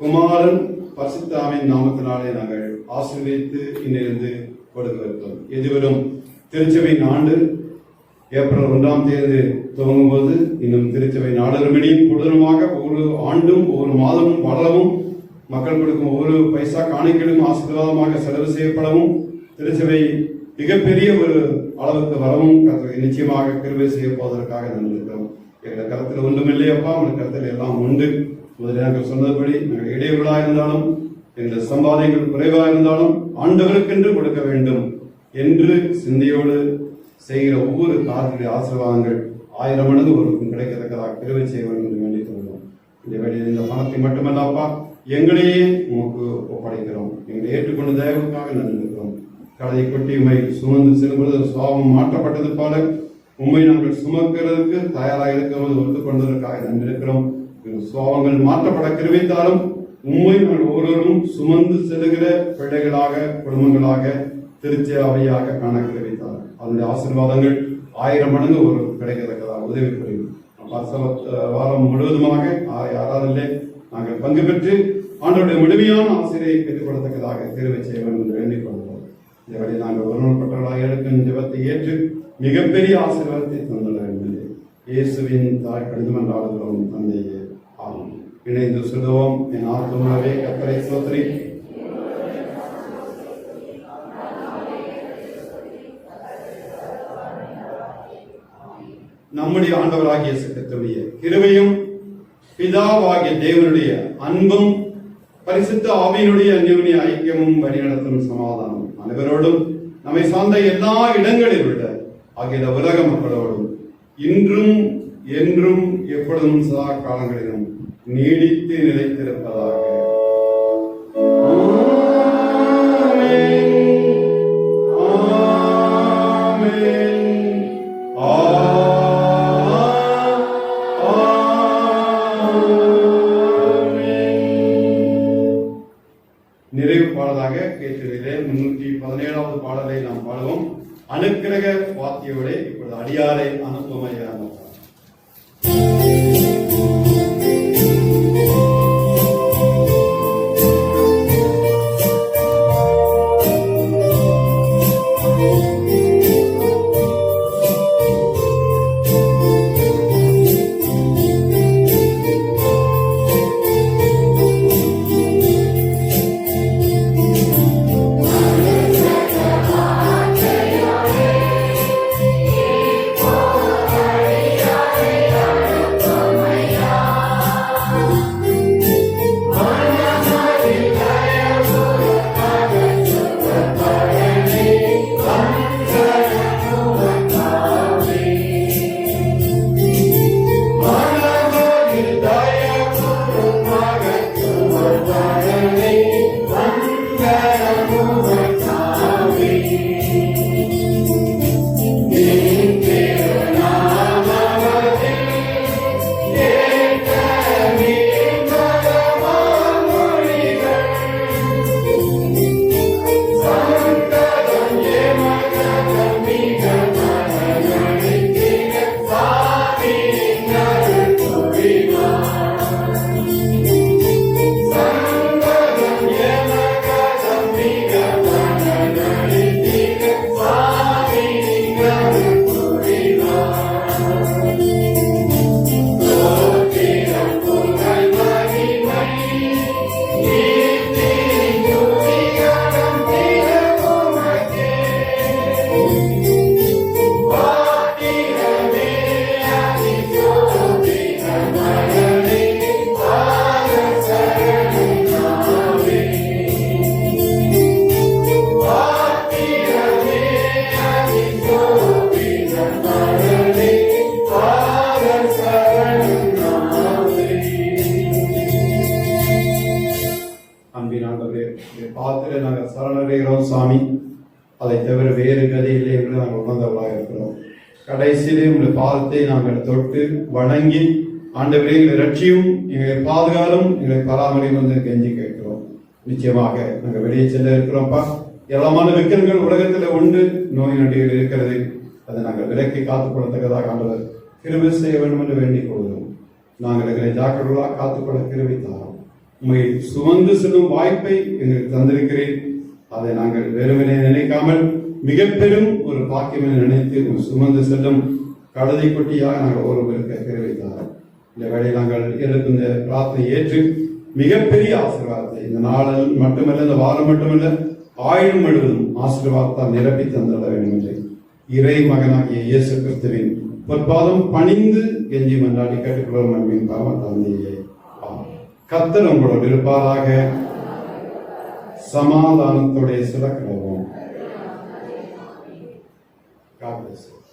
குமாரன் பரிசுத்தாவின் நாமத்தினாலே நாங்கள் ஆசீர்வதித்து இன்னிருந்து கொடுக்க வைத்தோம். எதிரும் திருச்சபையின் ஆண்டு ஏப்ரல் 1ஆம் தேதி துவங்கும் போது இன்னும் திருச்சபை நாடகமணியும் கொடூரமாக ஒவ்வொரு ஆண்டும் ஒவ்வொரு மாதமும் வளரவும், மக்கள் கொடுக்கும் ஒவ்வொரு பைசா காணிக்கையும் ஆசீர்வாதமாக செலவு செய்யப்படவும், திருச்சபை மிகப்பெரிய ஒரு அளவுக்கு வரவும் நிச்சயமாக கிருபை செய்ய போவதற்காக நன்றிருக்கிறோம். எங்கள் கருத்தில் ஒன்றுமில்லை அப்பா, உங்கள் கருத்தில் எல்லாம் உண்டு. முதலில் நாங்கள் சொன்னபடி நாங்கள் இடையூறாக இருந்தாலும், எங்கள் சம்பாதிகள் குறைவாக இருந்தாலும் ஆண்டவருக்கென்று கொடுக்க வேண்டும் என்று சிந்தையோடு செய்கிற ஒவ்வொரு காலத்திலே ஆசீர்வாதங்கள் 1000 மடங்கு ஒருவருக்கும் கிடைக்கத்தக்கதாக கிருபை செய்ய வேண்டும் என்று வேண்டிக் கொள்கிறோம். இந்த வேளையில் இந்த பணத்தை மட்டுமல்லப்பா, எங்களையே உமக்கு ஒப்படைக்கிறோம். எங்களை ஏற்றுக்கொண்ட தயவுக்காக நன்றிருக்கிறோம். கடை கொட்டி உண்மை சுமந்து செல்வது சுவாபம் மாற்றப்பட்டது போல உண்மை நாங்கள் சுமக்கிறதுக்கு தயாராக இருக்கிறது ஒத்துக்கொண்டதற்காக நன்றிருக்கிறோம். சுவாபங்கள் மாற்றப்பட கிருவித்தாலும் உண்மை நாங்கள் ஒவ்வொருவரும் சுமந்து செல்லுகிற பிள்ளைகளாக, குடும்பங்களாக, திருச்சபையாக காண கிருவித்தாலும் அதனுடைய ஆசீர்வாதங்கள் 1000 மடங்கு ஒரு கிடைக்கத்தக்கதாக உதவி புரியும். வாரம் முழுவதுமாக யாராவது நாங்கள் பங்கு பெற்று ஆண்டவருடைய முழுமையான ஆசிரியை பெற்றுக் கொடுத்தக்கதாக தேர்வை செய்ய வேண்டும் என்று வேண்டிக் கொள்கிறோம். இந்த வழி நாங்கள் ஒருவன்பட்டவர்களாக எடுக்கும் ஜெபத்தை ஏற்று மிகப்பெரிய ஆசீர்வாதத்தை தந்துள்ள வேண்டும். இயேசுவின் தாய் கடிதம் என்றாடுகிறோம் தந்தையே, ஆகும். இணைந்து சொல்லுவோம். என் ஆத்மாவே கர்த்தரை ஸ்தோத்திரி. நம்முடைய ஆண்டவராகிய கிறிஸ்துவின் கிருபையும் பிதாவாகிய தேவனுடைய அன்பும் பரிசுத்த ஆவியினுடைய அந்யோன்ய ஐக்கியமும் வழிநடத்தும் சமாதானம் அனைவரோடும் நம்மை சார்ந்த எல்லா இடங்களில் உள்ள ஆகிய உலக மக்களோடும் இன்றும் என்றும் எப்பொழுதும் சதா காலங்களிலும் நீடித்து நிலைத்திருப்பதாக. நிறைவு பாடலாக கேட்டதிலே 317வது பாடலை நாம் பாடுவோம். அனுக்கிரக வாத்தியோட இப்பொழுது அடியாரை அனுப்புமையாக Oh பாத்திர நாங்கள் சரணடைகிறோம் சாமி. அதை தவிர வேறு கதை இல்லை என்று நாங்கள் உணர்ந்தவர்களாக இருக்கிறோம். கடைசியிலே உங்களுடைய பாதத்தை நாங்கள் தொட்டு வணங்கி ஆண்டவரே எங்களை ரட்சியும், எங்களை பாதுகாலும், எங்களை பராமரியும் வந்து கெஞ்சி கேட்கிறோம். நிச்சயமாக நாங்கள் வெளியே செல்ல இருக்கிறோம்ப்பா. ஏராளமான விக்கல்கள் உலகத்தில் உண்டு, நோய் நொடிகள் இருக்கிறது. அதை நாங்கள் விலக்கி காத்துக்கொள்ளத்தக்கதாக ஆண்டவர் கிருபை செய்ய வேண்டும் என்று வேண்டிக் கொள்கிறோம். நாங்கள் எங்களை ஜாக்கிரதையாக காத்துக்கொள்ள கிருபை தாரோம். உண்மை சுமந்து செல்லும் வாய்ப்பை எங்களுக்கு தந்திருக்கிறேன். அதை நாங்கள் வெறுமனே நினைக்காமல் மிக பெரும் ஒரு பாக்கியம் நினைத்து சுமந்து செல்லும் கழுதை குட்டியாக நாங்கள் ஒருவருக்கு கிருபை தாரோம். இந்த வேளையில் நாங்கள் எடுக்கும் இந்த பிரார்த்தனை ஏற்று மிகப்பெரிய ஆசீர்வாதத்தை இந்த நாளில் மட்டுமல்ல, இந்த வாரம் மட்டுமல்ல, ஆயுள் முழுவதும் ஆசீர்வாதத்தால் நிரப்பி தந்துள்ள வேண்டும் என்று இறை மகனாகிய இயேசு கிறிஸ்துவின் பொற்பாதம் பணிந்து கெஞ்சி மன்றாடி கேட்டுக்கொள்ளும் அன்பின் பரம தந்தையே. கர்த்தர் உங்களோடு இருப்பாராக. சமாதானத்துடைய சில கடவோம். God bless you.